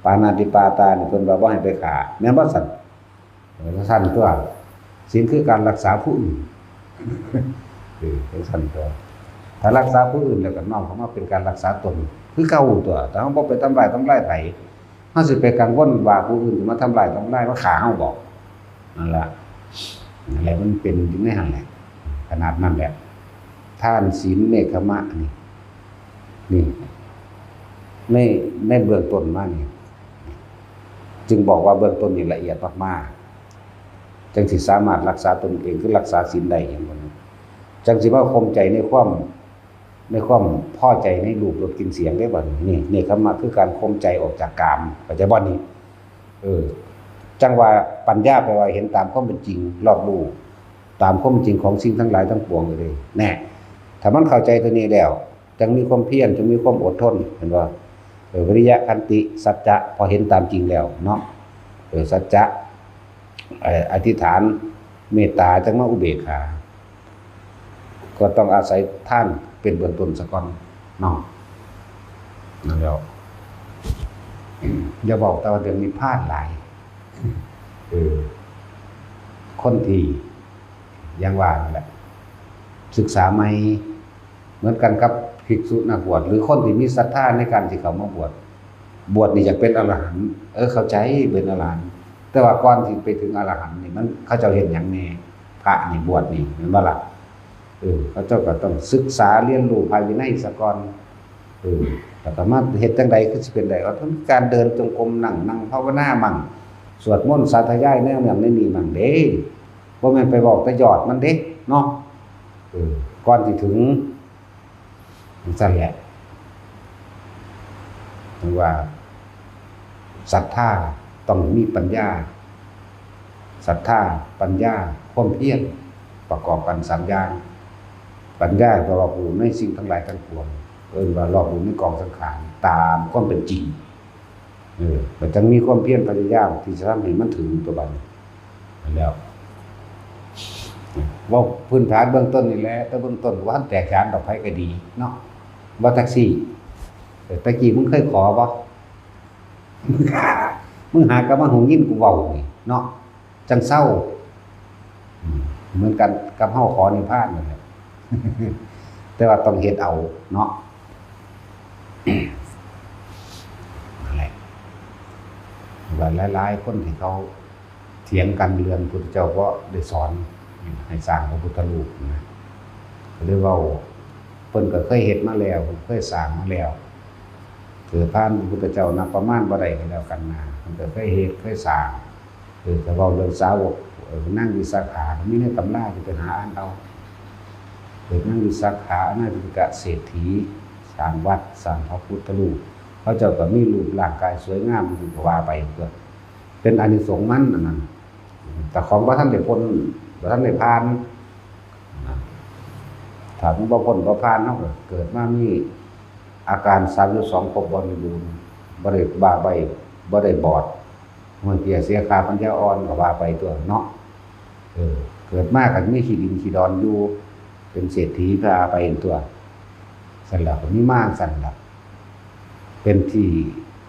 Speaker 1: ปานาติปาตานี่เพิ่นว่าบ่ให้ไปฆ่าแม่นบ่สั่นสั่นตัวศีลคือการรักษาผู้อื่นเป็นสั่นตัวถ้ารักษาผู้อื่นแล้วก็น้อมเข้ามาเป็นการรักษาตนคือเก่าตัวแต่เฮาบ่ไปทำร้ายไผเฮาสิไปกังวลว่าผู้อื่นสิมาทำร้ายมาฆ่าเฮาบ่นั่นล่ะมันเป็นอยู่ในหั่นแหละขนาดนั้นแหละทานศีลเนกขมะนี่ในเบื้องต้นมานี่จึงบอกว่าเบื้องต้นนี่ละเอียดมากๆจังสิสามารถรักษาตนเองคือรักษาศีลได้อย่างนั้นจังสิว่าคมใจในความพอใจในรูปรสกลิ่นเสียงได้บ่นี่เนกขมะคือการคมใจออกจากกามปัจจุบันนี้จังว่าปัญญาแปลว่าเห็นตามความเป็นจริงรอบรู้ตามความจริงของสิ่งทั้งหลายทั้งปวงเลยแน่ถ้ามันเข้าใจตัวนี้แล้วจังมีความเพียรจังมีความอดทนเห็นว่าวิริยะขันติสัจจะพอเห็นตามจริงแล้วเนาะสัจจะอธิษฐานเมตตาจังมาอุเบกขาก็ต้องอาศัยท่านเป็นเบื้องต้นซะก่อนเนาะนั่นแล้ว อย่าบอกแต่ว่าเดี๋ยวมีพลาดหลายคนที่ยังว่านั่นแหละศึกษาใหม่เหมือนกันกับภิกษุนักบวชหรือคนที่มีศรัทธาในการที่เขามาบวชนี่จะเป็นอรหันต์เข้าใจเป็นอรหันต์แต่ว่าก่อนที่ไปถึงอรหันต์นี่มันเขาจะเห็นอย่างแน่พระนี่บวชนี่เห็นบ่ล่ะเขาเจ้าก็ต้องศึกษาเรียนรู้ภายในซะก่อนแล้วก็มาเฮ็ดจังใดคือสิเป็นได้ว่าทั้งการเดินจงกรมนั่งภาวนามั่งสวดมนต์สาธยายแนวนั้นนี่มั่งเด้บ่แม่นไปบอกแต่ยอดมันเด้เนาะก่อนที่ถึงสั่นแหละถึงว่าศรัทธาต้องมีปัญญาศรัทธาปัญญาความเพียรประกอบกัน3อย่างปัญญาก็รอบรู้ในสิ่งทั้งหลายทั้งปวงว่ารอบรู้ในกองสังขารตามความเป็นจริงมันต้องมีความเพียรพยายามที่จะทำให้มันถึงตัวบัดแล้วว่าพื้นฐานเบื้องต้นนี่แหละแต่เบื้องต้นว่าแตกฉานดอกไผก็ดีเนาะว่าแท็กซี่ตะกี้มึงเคยขอบ่มึงหากะมาหงยินกูเว้านี่เนาะจังเศร้าเหมือนกันกับเฮาขอนิพพานนั่นแหละแต่ว่าต้องเฮ็ดเอาเนาะนั่นแหละว่าหลายๆคนที่เขาเถียงกันเรื่องพุทธเจ้าก็ได้สอนให้สร้างพระพุทธรูปนะหรือว่าเพิ่นก็เคยเฮ็ดมาแล้วเคยสร้างมาแล้วถือผ่านพระพุทธเจ้านับประมาณบ่ได้ก็แล้วกันนะเพิ่นก็เคยเฮ็ดเคยสร้างก็เว้าเรื่องสาวกนั่งวิสาขามีในตำราที่ไปหาอ่านเอานั่งวิสาขาอนาถกะเศรษฐีสร้างวัดสร้างพระพุทธรูปเขาเจ้าก็มีรูปร่างกายสวยงามก็ว่าไปก็เป็นอานิสงส์มันนั่นแต่ของบ่ทันได้พ้นบ่ทันได้ผ่านถ้ามันบ่พ้นบ่ผ่านเฮาก็เกิดมามีอาการ32ครบบริบูรณ์บ่ได้บ้าใบบ่ได้บอดมันเพียเสียขาปัญญาอ่อนก็ว่าไปตัวเนาะเกิดมาก็มีขี้ดินขี้ดอนอยู่เป็นเศรษฐีพาไปตัวสั่นแล้วก็มีมากสั่นล่ะเป็นที่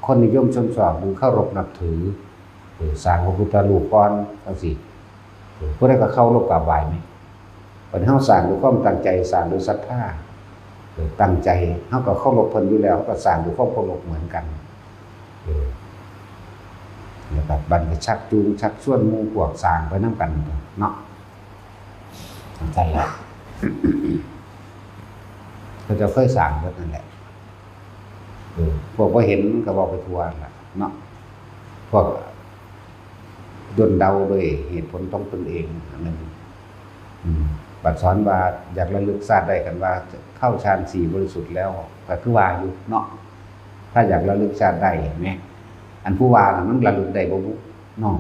Speaker 1: คนนิยมชมชอบหรือเคารพนับถือสร้างพระพุทธรูปก่อนจังซี่ผู้ใดก็เคารพกราบไหว้มั้ยเพิ่นเฮาสร้างด้วยความตั้งใจสร้างด้วยศรัทธาตั้งใจเฮาก็เคารพเพิ่นอยู่แล้วเฮาก็สร้างด้วยความเคารพเหมือนกันแล้วก็บัดนี้ชักจูงชักชวนหมู่พวกสร้างไปนำกันเนาะใช่แล้วเขาจะเคยสร้างเบิดนั่นแหละพวกบ่เห็นก็บอกไปทั่วล่ะเนาะพวกดนเดาโดยเหตุผลต้องตนเองอันนึงบัดสอนว่าอยากระลึกชาติได้กันว่าเข้าฌาน4บริสุทธิ์แล้วก็คือว่าอยู่เนาะถ้าอยากระลึกชาติได้แม่อันผู้ว่าน่ะมันระลึกได้บ่เนาะ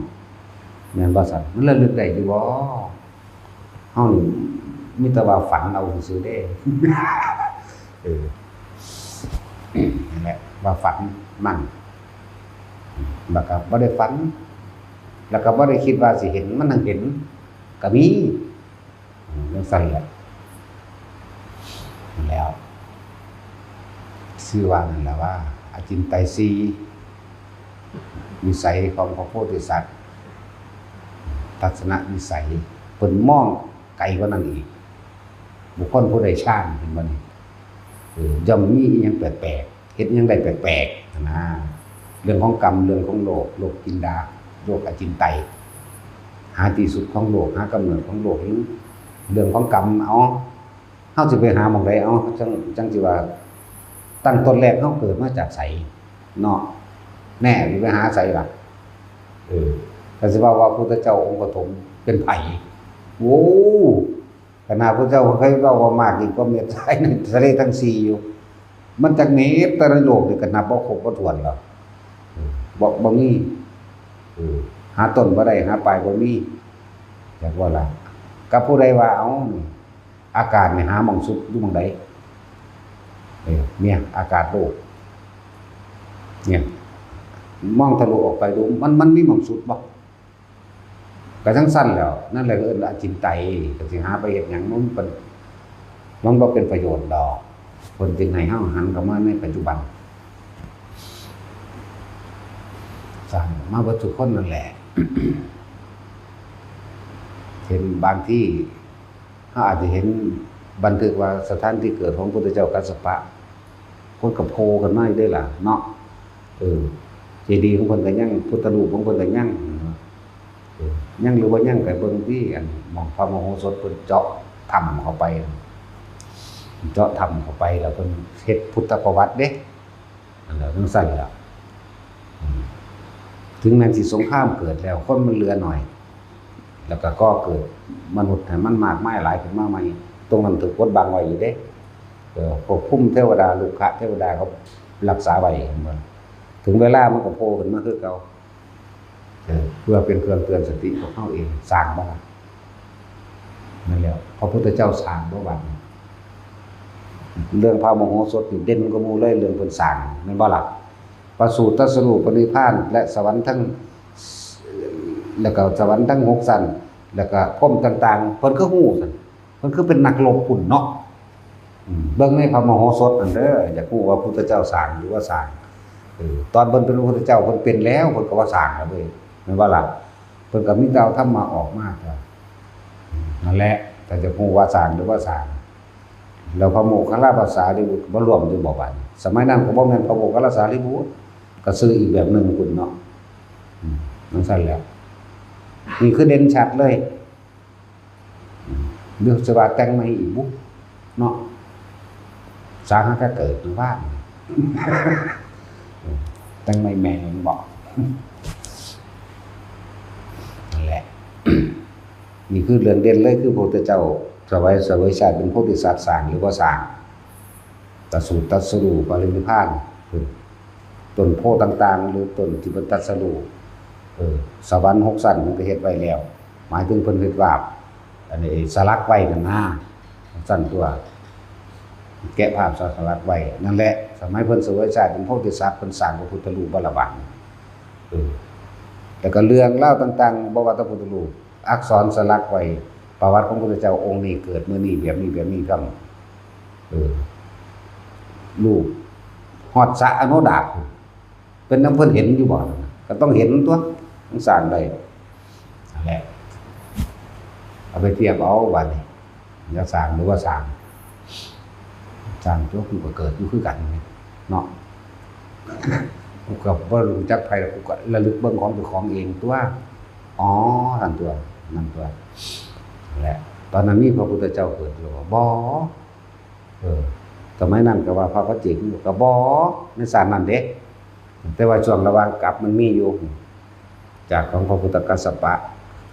Speaker 1: แม่นบ่ซั่นมันระลึกได้อยู่บ่เฮานี่มีแต่ว่าฝันเอาซื่อๆเด้นั่นแหละว่าฝันมั่นแล้วก็บ่ได้ฝันแล้วก็บ่ได้คิดว่าสิเห็นมันนั่งเห็นก็มีจังซั่นแหละแล้วชื่อว่านั่นแหละว่าอจินไตยสีวิสัยของพระโพธิสัตว์ทัศนวิสัยเพิ่นมองไกลกว่านั้นอีกบุคคลผู้ใดชาญเห็นบ่นี่ย่อมมีอีหยังแปลกๆเฮ็ดอีหยังได้แปลกๆนะเรื่องของกรรมเรื่องของโลกกินดาโลกอจินไตยหาที่สุดของโลกหากำเนิดของโลกเรื่องของกรรมเอาเฮาสิไปหาหม้องใดเอาจังสิว่าตั้งต้นแรกเฮาเกิดมาจากไสเนาะแน่สิไปหาไสล่ะก็สิว่าพระพุทธเจ้าองค์ปฐมเป็นไผโอ้ขนาดพระเจ้าเคยเว้าว่ามากอีกก็เม็ดทรายในทะเลทั้ง4อยู่มันจักเมตรแต่ละโลกนี่ก็นับบ่ครบบ่ถ้วนแล้วบ่มีหาต้นบ่ได้หาปลายบ่มีจักว่าล่ะกับผู้ใดว่าเอาอากาศนี่หาหม่องสุดอยู่หม่องใดเนี่ยอากาศโลกเนี่ยมองทะลุออกไปดูมันมีหม่องสุดบ่ก็ทั้งสั้นแล้วนั่นแหละเอิ้นอจินไตยก็สิหาไปเฮ็ดหยังมันบ่เป็นประโยชน์ดอกเพิ่นจึงให้เฮาหันเข้ามาในปัจจุบัน สร้างมาเบิดทุกคนนั่นแหละ เห็นบางที่เขาอาจจะเห็นบันทึกว่าสถานที่เกิดของพุทธเจ้ากัสสปะคนกับโพกันมาได้ล่ะเนาะเจดีย์ของคนก็ยั่งพุทธรูปของคนก็ยั่งยั่งหรือว่ายั่งกับเบิ่งที่อันมองพระมโหสถเพิ่นเจาะถ้ำเข้าไปเจาะถ้ำเข้าไปแล้วเพิ่นเฮ็ดพุทธประวัติเด้นั่นแหละจังซั่นล่ะถึงแม้สิสงครามเกิดแล้วคนมันเหลือหน่อยแล้วก็เกิดมนุษย์ให้มันมากมายหลายขึ้นมาใหม่ตรงนั้นถูกกดบังไว้อยู่เด้พวกพุ่มเทวดาลูกขะเทวดาเขารักษาไว้เหมือนถึงเวลามันก็โผล่ขึ้นมาคือเก่าเพื่อเป็นเครื่องเตือนสติของเขาเองสร้างบ้างนั่นแหละพระพุทธเจ้าสร้างบ่บัดเรื่องพระมโหสถนี่เด่นกว่าหมู่เลยเรื่องเพิ่นสร้างแม่นบ่ล่ะประสูติตรัสรู้ปรินิพพานและสวรรค์ทั้งแล้วก็สวรรค์ทั้ง6ชั้นแล้วก็พรหมต่างๆเพิ่นคือฮู้ซั่นเพิ่นคือเป็นนักรบพุ่นเนาะเบิ่งในพระมโหสถนั่นเด้ออยากรู้ว่าพุทธเจ้าสร้างหรือว่าสร้างตอนเพิ่นเป็นพระพุทธเจ้าเพิ่นเป็นแล้วเพิ่นก็ว่าสร้างแล้วเว้ยแม่นบ่ล่ะเพิ่นก็มีดาวธรรมะออกมานั่นแหละแต่จะฮู้ว่าสร้างหรือว่าสร้างแล้วพระโมคคัลลาภาษาริบุตรบ่รวมอยู่บ่บัดสมัยนั้นก็บ่แม่นพระโมคคัลลาสารีบุตรก็ซื้ออีกแบบนึงพุ่นเนาะนั่นซั่นแหละนี่คือเด่นชัดเลยเรื่องสว่าแต่งใหม่อีกบุ๊เนาะสร้างให้เกิดว่าแต่งใหม่แม่นบอกนั่นแหละนี่คือเรื่องเด่นเลยคือพระพุทธเจ้าสวยชาติเป็นโพธิสัตว์สร้างหรือว่าสร้างตรัสรู้ปรินิพพานต้นโพต่างๆหรือต้นที่เป็นตรัสรู้สวรรค์6ชั้นมันก็เฮ็ดไว้แล้วหมายถึงเพิ่นเฮ็ดวาบอันนี้สลักไว้นั่นนะสั้นตัวแกะภาพสลักไว้นั่นแหละสมัยเพิ่นสวยชาติเป็นโพธิสัตว์เพิ่นสร้างพระพุทธรูปบรบังแล้วก็เรื่องเล่าต่างๆบ่ว่าแต่พุทธรูปอักษรสลักไว้ประวัติของพระพุทธเจ้าองค์นี้เกิดมื้อนี้แบบนี้ครับรูปฮอดสะอโนดาตเป็นนำเพิ่นเห็นอยู่บ่ก็ต้องเห็นตัวต้องสร้างได้นั่นแหละเอาไปเทียบเอาบัดนี้อย่าสร้างหรือว่าสร้างตัวกูก็เกิดอยู่คือกันเนาะกูก็บ่รู้จักไผแล้วกูก็ระลึกเบิ่งของเจ้าของเองตัวอ๋อนั่นตัวนั่นแหละตอนนั้นมีพระพุทธเจ้าเกิดอยู่บ่สมัยนั้นก็ว่าพระปัจเจกก็บ่ในสารนั้นเด้แต่ว่าช่วงระหว่างกลับมันมีอยู่จากของพระพุทธกัสสปะ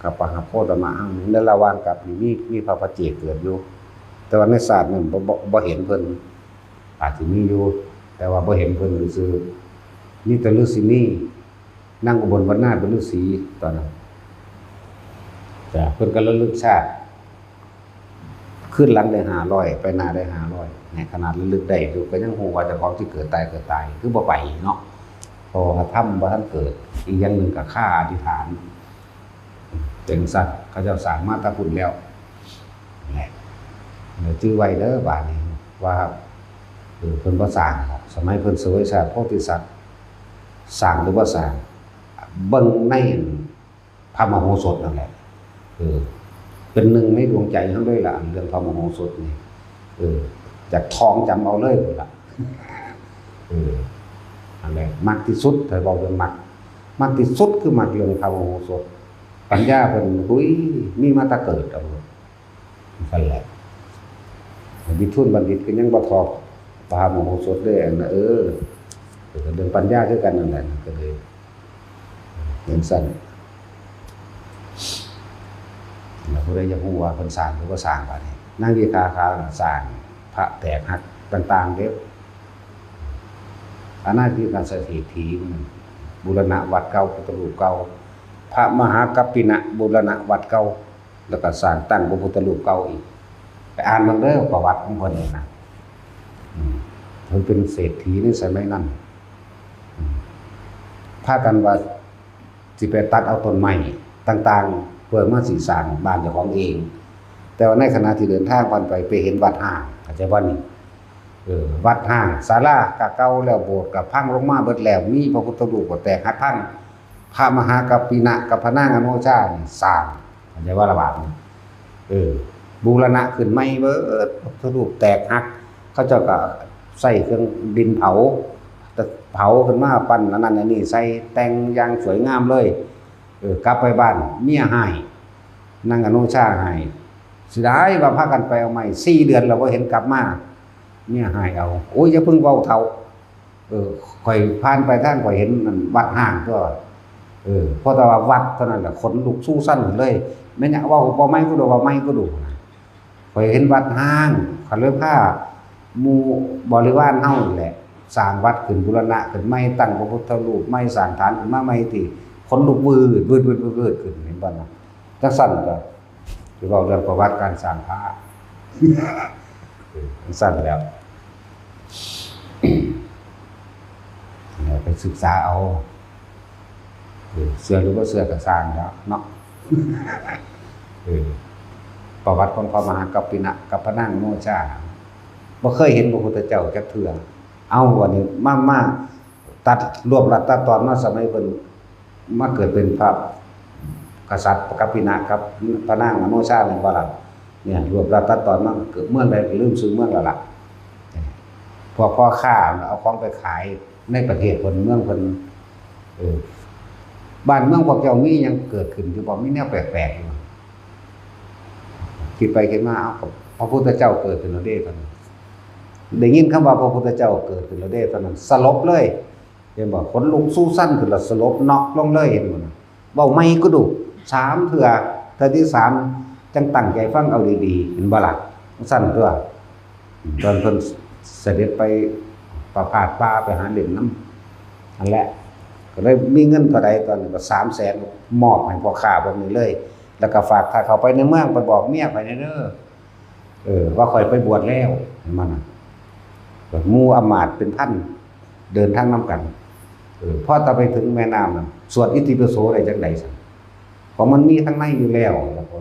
Speaker 1: กับปหโคตมะในระหว่างกลับนี่มีพระปัจเจกเกิดอยู่แต่ว่าในศาสตร์นั้นบ่เห็นเพิ่นอาจสิมีอยู่แต่ว่าบ่เห็นเพิ่นซื่อมีแต่ฤาษีนี่นั่งบนบรรณาเป็นฤาษีตอนนั้นแต่เพิ่นก็ระลึกชาติขึ้นหลังได้500ไปหน้าได้500ในขนาดระลึกได้อยู่ก็ยังฮู้ว่าเจ้าของที่เกิดตายคือบ่ไปเนาะพอทำบ่ทันเกิดอีกอย่างนึงก็ค่าอธิษฐานเป็นสัตว์เขาเจ้าสร้างมาแตะพุ่นแล้วแหละจื้อไว้เด้อบาดนี้ว่าเพิ่นบ่สร้างสมัยเพิ่นสวยชาติโพธิสัตว์สร้างหรือว่าสร้างเบิ่งในพระมโหสถนั่นแหละเป็นหนึ่งในดวงใจเฮาเลยล่ะเรื่องพระมโหสถนี่จากทองจำเอาเลยพุ่นล่ะอันแรกมักที่สุดถ้าบอกเรื่องมักที่สุดคือมักเรื่องพระมโหสถปัญญาเพิ่นมีมาแต่เกิดเอาซั่นแหละวิทุนบัณฑิตก็ยังบ่ทอพระมโหสถได้อันเรื่องปัญญาคือกันนั่นแหละก็เลยเห็นซั่นแล้วผู้ใดอยากรู้ว่าเพิ่นสร้างหรือว่าสร้างบาดนี้นางวิคาคาสร้างพระแตกหักต่างๆเด้ออนาธิการสถิถีบูรณะวัดเก่าพุทธรูปเก่าพระมหากัปปินะบูรณะวัดเก่าแล้วก็สร้างตั้งพระพุทธรูปเก่าอีกไปอ่านเบิ่งเด้อประวัติของเพิ่นนี่นะเพิ่นเป็นเศรษฐีในสมัยนั้นพากันว่าสิไปตัดเอาต้นไม้ต่างๆเพื่อมาสิสร้างบ้านเจ้าของเองแต่ว่าในขณะที่เดินทางไปเห็นวัดห้างเข้าใจบ่นี่วัดห้างศาลาก็เก่าแล้วโบสถ์ก็พังลงมาเบิดแล้วมีพระพุทธรูปก็แตกหักพัง พระมหากัปปินะกับพระนางอโนชานี่สร้างเข้าใจว่าระบาดบูรณะขึ้นไม่เบิดสรุปแตกหักเขาเจ้าก็ใส่เครื่องดินเผาขึ้นมาปั้นนั่นนี่ใส่แต่งอย่างสวยงามเลยกลับไปบ้านเมียให้นางอโนชาให้สุดท้ายว่าพากันไปเอาใหม่4 เดือนเราก็เห็นกลับมาเมียให้เอาโอ้ยอย่าเพิ่งเว้าเฒ่าข่อยผ่านไปทางข่อยเห็นมันวัดห่างก็เพราะแต่ว่าวัดเท่านั้นแหละขนลุกสู้สั้นเลยแม่นว่าบ่ไม่ก็ดูว่าไม่ก็ดูข่อยเห็นวัดห่างเขาเลยพาหมู่บริวารเฮานี่แหละสร้างวัดขึ้นบูรณะขึ้นใหม่ตั้งพระพุทธรูปใหม่สร้างฐานขึ้นมาใหม่ที่ขนลุกวืดขึ้นเห็นบ่เนาะจังซั่นก็สิเว้าเรื่องประวัติการสร้างพระสั้นแล้วไปศึกษาเอาเสื้อหรือว่าเสื้อกระสร้างแล้วเนาะประวัติของพระมหากัปปินะกับพระนางโนชาบ่เคยเห็นพระพุทธเจ้าจักเทื่อเอาวันนี้มาตัดรวบรัดตัดตอนมาสมัยเพิ่นมาเกิดเป็นพระกษัตริย์กัปปินะกับพระนางโนชาเป็นบ่ล่ะเนี่ยรวบรัดตัดตอนมาเกิดเมืองใดลืมชื่อเมืองแล้วล่ะพวกพ่อค้าเอาของไปขายในประเทศเพิ่นเมืองเพิ่นบ้านเมืองพวกเจ้ามียังเกิดขึ้นอยู่บ่มีแนวแปลกๆอยู่คิดไปคิดมาเอาพระพุทธเจ้าเกิดขึ้นแล้วเด้ตอนนั้นได้ยินคำว่าพระพุทธเจ้าเกิดขึ้นแล้วเด้ตอนนั้นสลบเลยเห็นบ่ขนลุกสู้สั้นขึ้นแล้วสลบน็อกลงเลยเห็นบ่น่ะเว้าไม่ก็ดู3เทื่อที่3จังตั้งใจฟังเอาดีๆเห็นบ่ล่ะสั้นตัวตอนเพิ่นเสด็จไปประพาสป่าไปหาเหรียญน้ำนั่นแหละก็เลยมีเงินเท่าใดตอนนี้ก็300,000มอบให้พ่อค้าแบบนี้เลยแล้วก็ฝากถ้าเขาไปในเมืองไปบอกเมียไปเด้อว่าค่อยไปบวชแล้วมันน่ะหมู่อำมาตย์เป็นพันเดินทางนำกันพอตะไปถึงแม่น้ำน่ะสวดอิติปิโสได้จังได๋ซั่นเพราะมันมีทั้งในอยู่แล้วแล้วก็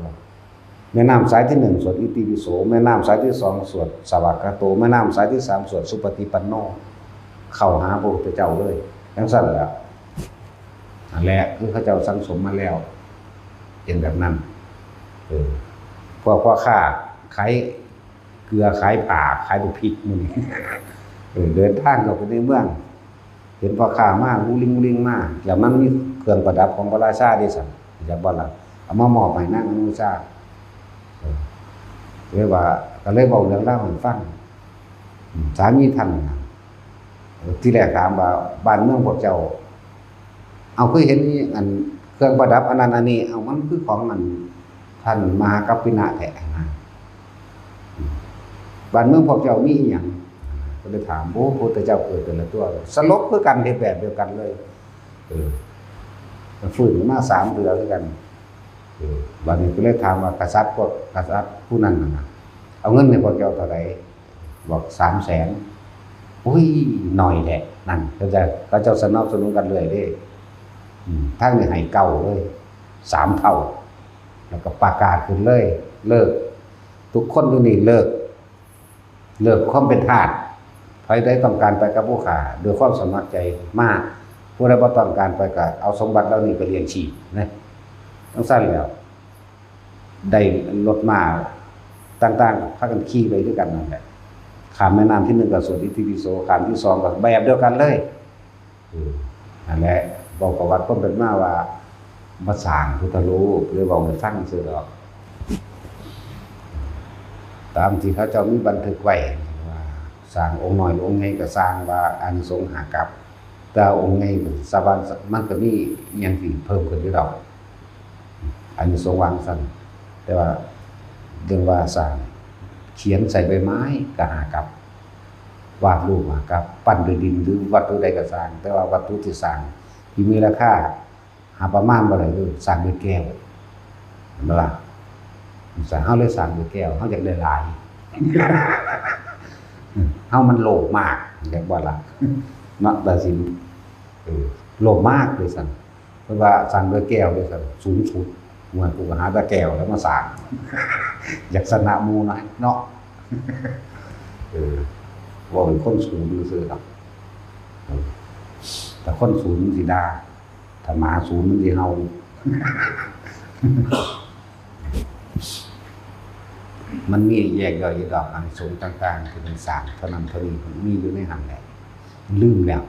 Speaker 1: แม่น้ำสายที่1สวดอิติปิโสแม่น้ำสายที่2สวดสวากขาโตแม่น้ำสายที่3สวดสุปฏิปันโนเข้าหาพระพุทธเจ้าเลยจังซั่นแหละนั่นแหละคือเขาเจ้าสังสมมาแล้วเป็นแบบนั้นพวกพ่อค้าขายเกลือขายป่าขายบุพริกมื้อนี้เดินทางเข้าไปในเมืองเห็นพ่อค้ามาวุลิงมาแล้วมันมีเครื่องประดับของพระราชาดิซั่นจักบ่ล่ะเอามามอบให้นางอนุชาเลยว่าก็เลยบอกเรื่องเล่าให้ฟังสามีท่านที่แรกถามว่าบ้านเมืองพวกเจ้าเอาเคยเห็นอันเครื่องประดับอันนั้นอันนี้เอามันคือของมันท่านมหากัปปินะแท้นะบ้านเมืองพวกเจ้ามีอีหยังก็เลยถามโอ้พระพุทธเจ้าเกิดแต่ละตัวสลบคือกันเฮ็ดแบบเดียวกันเลยฟื้นมา3 เดือนด้วยกันบัดนี้ก็เลยถามว่ากษัตริย์ผู้นั้นน่ะเอาเงินให้พวกเจ้าเท่าไหร่บอก300,000อุ้ยหน่อยแหละนั่นเขาเจ้าสนับสนุนกันเลยเด้ทางนี้ให้เก่าเลย3 เท่าแล้วก็ประกาศขึ้นเลยเลิกทุกคนอยู่นี่เลิกความเป็นทาสใครได้ต้องการไปกับผู้ค้าด้วยความสมัครใจมากผู้ใดบ่ต้องการไปก็เอาสมบัติเหล่านี้ไปเลี้ยงชีพนะต้องสั้นแล้วได้รถมาต่างๆพากันขี่ไปด้วยกันนั่นแหละข้ามแม่น้ำที่1ก็สวดอิติปิโสข้ามที่2ก็แบบเดียวกันเลยนั่นแหละบอกประวัติความเป็นมาว่ามาสร้างพุทธรูปหรือว่าให้ฟังซื่อดอกตามที่เขาเจ้ามีบันทึกไว้ว่าสร้างองค์น้อยองค์ใหญ่ก็สร้างว่าอานิสงส์หากับแต่องค์ใหญ่สวรรค์มันก็มีอหยังที่เพิ่มขึ้นอยู่ดอกอานิสงส์วางซั่นแต่ว่าเรื่องว่าสร้างเขียนใส่ใบไม้ก็หากับวาดรูปหากับปั้นด้วยดินหรือวัตถุใดก็สร้างแต่ว่าวัตถุที่สร้างที่มีราคาหาประมาณบ่ได้เลยสร้างด้วยแก้วเห็นบ่ล่ะสร้างเฮาเลยสร้างด้วยแก้วเฮาอยากได้หลายเฮามันโลภมากอยากบ่ล่ะเนาะแต่สิโลภมากเลยซั่นเพราะว่าสร้างด้วยแก้วด้วยซั่นสูงสุดเหมือนกูก็หาตะแก้วแล้วมาสร้างอยากสนะหมู่หน่อยเนาะว่าเป็นคนสูงซื่อๆครับแต่คนสูงสิดา ถ้าหมาศูนย์มันสิเฮามันมีแยกย่อยดอกอานิสงส์ต่างๆที่เป็นสร้างเท่านั้นเท่านี้มันมีอยู่ในหันแหละลืมแล้ว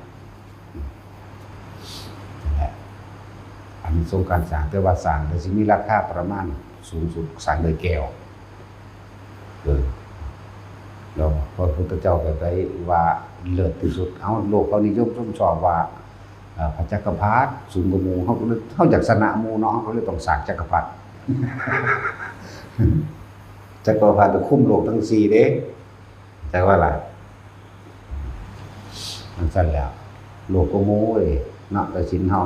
Speaker 1: อานิสงส์การสร้างแต่ว่าสร้างแต่สิมีราคาประมาณสูงสุดสร้างโดยแก้วเราพระพุทธเจ้าก็ได้ว่าเลิศที่สุดเอาโลกเขานิยมชอบว่าพระจักรพรรดิสูงกว่าหมู่เขาจากสนะหมู่เนาะเขาเลยต้องสร้างจักรพรรดิจักรพรรดิคุ้มโลกทั้ง4เด้แต่ว่าล่ะมันสั่นแล้วโลกก็โม้เว้ยเนาะแต่สินเฮา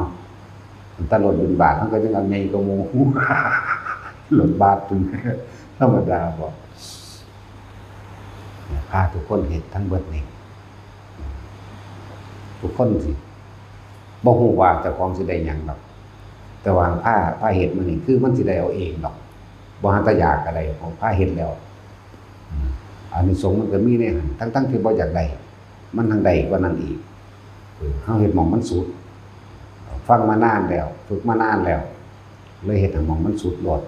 Speaker 1: ตลอดบุญบาทมันก็จังเอาใหญ่กว่าหมู่หลดบาทตึงธรรมดาบ่พาทุกคนเห็นทั้งเบิดนี่ทุกคนสิบ่ฮู้ว่าเจ้าของสิได้หยังดอกแต่ว่าพาเฮ็ดมันนี่คือมันสิได้เอาเองดอกบ่หันตะอยากก็ได้ของพาเฮ็ดแล้วอานิสงส์มันก็มีในหันทั้งที่บ่อยากได้มันทางใดกว่านั้นอีกเฮาเฮ็ดหม่องมันสุดฟังมานานแล้วฝึกมานานแล้วเลยเฮ็ดให้หม่องมันสุดโลด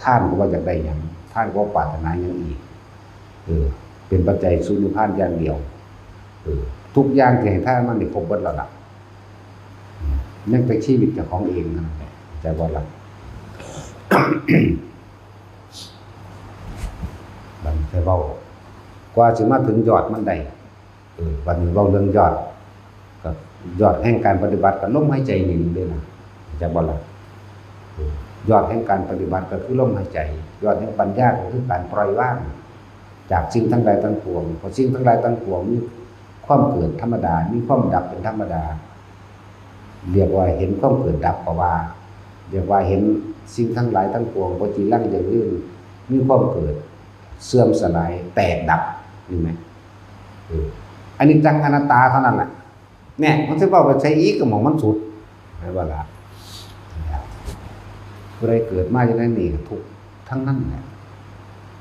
Speaker 1: ท่านก็บ่อยากได้หยังท่านก็ปรารถนาหยังอีกเป็นปัจจัยสู่นิพพานอย่างเดียวทุกอย่างที่ให้ท่านมันได้ครบเบิดแล้วล่ะยังเป็นชีวิตเจ้าของเองนั่นแหละจะว่าล่ะ บัดนี้เว้ากว่าสิมาถึงยอดมันได้บัดนี้เว้าเรื่องยอดก็ยอดแห่งการปฏิบัติก็ลมหายใจนี่เด้ล่ะจะบ่ล่ะยอดแห่งการปฏิบัติก็คือลมหายใจยอดแห่งปัญญาก็คือการปล่อยวางจากสิ่งทั้งหลายทั้งปวงเพราะสิ่งทั้งหลายทั้งปวงมีความเกิดธรรมดามีความดับเป็นธรรมดาเรียกว่าเห็นความเกิดดับก็ว่าเรียกว่าเห็นสิ่งทั้งหลายทั้งปวงบ่จีรังยั่งยืนมีความเกิดเสื่อมสลายแตกดับนี่มั้ยอันนี้จังอนัตตาเท่านั้นแหละเนี่ยมันสิเว้าว่าใช้อีกก็หม่องมันสุดแม่นบ่ล่ะผู้ใดเกิดมาจังได๋นี่ทุกข์ทั้งนั้นแหละ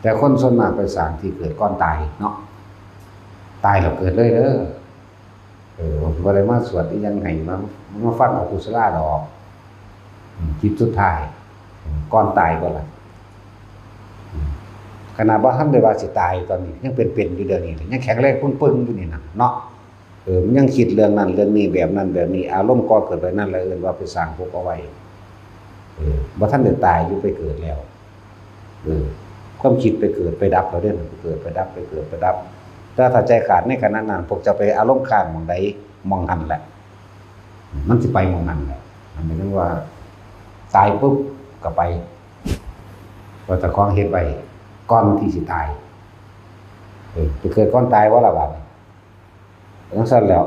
Speaker 1: แต่คนส่วนมากไปสร้างที่เกิดก่อนตายเนาะตายแล้วเกิดเลยเด้อบ่ได้มาสวดอีหยังให้มาฟังเอากุศลดอกจิตสุดท้ายก่อนตายก็ล่ะขณะบ่ทันได้ว่าสิตายตอนนี้ยังเป็นๆอยู่เดี๋ยวนี้ยังแข็งแรงปึ้งๆอยู่นี่น่ะเนาะมันยังคิดเรื่องนั้นเรื่องนี้แบบนั้นแบบนี้อารมณ์ก่อเกิดไปนั่นแล้วเอิ้นว่าไปสร้างภพเอาไว้บ่ทันได้ตายอยู่ไปเกิดแล้วความคิดไปเกิดไปดับแล้วเด้อเกิดไปดับไปเกิดไปดับถ้าใจขาดในขณะนั้นพวกจะไปอารมณ์ค้างหม้องใดหม้องนั้นแหละมันสิไปหม้องนั้นแหละมันหมายถึงว่าตายปุ๊บก็ไปว่าแต่ของเฮ็ดไว้ก่อนที่สิตายไปเกิดก่อนตายว่าล่ะบัดจังซั่นแล้ว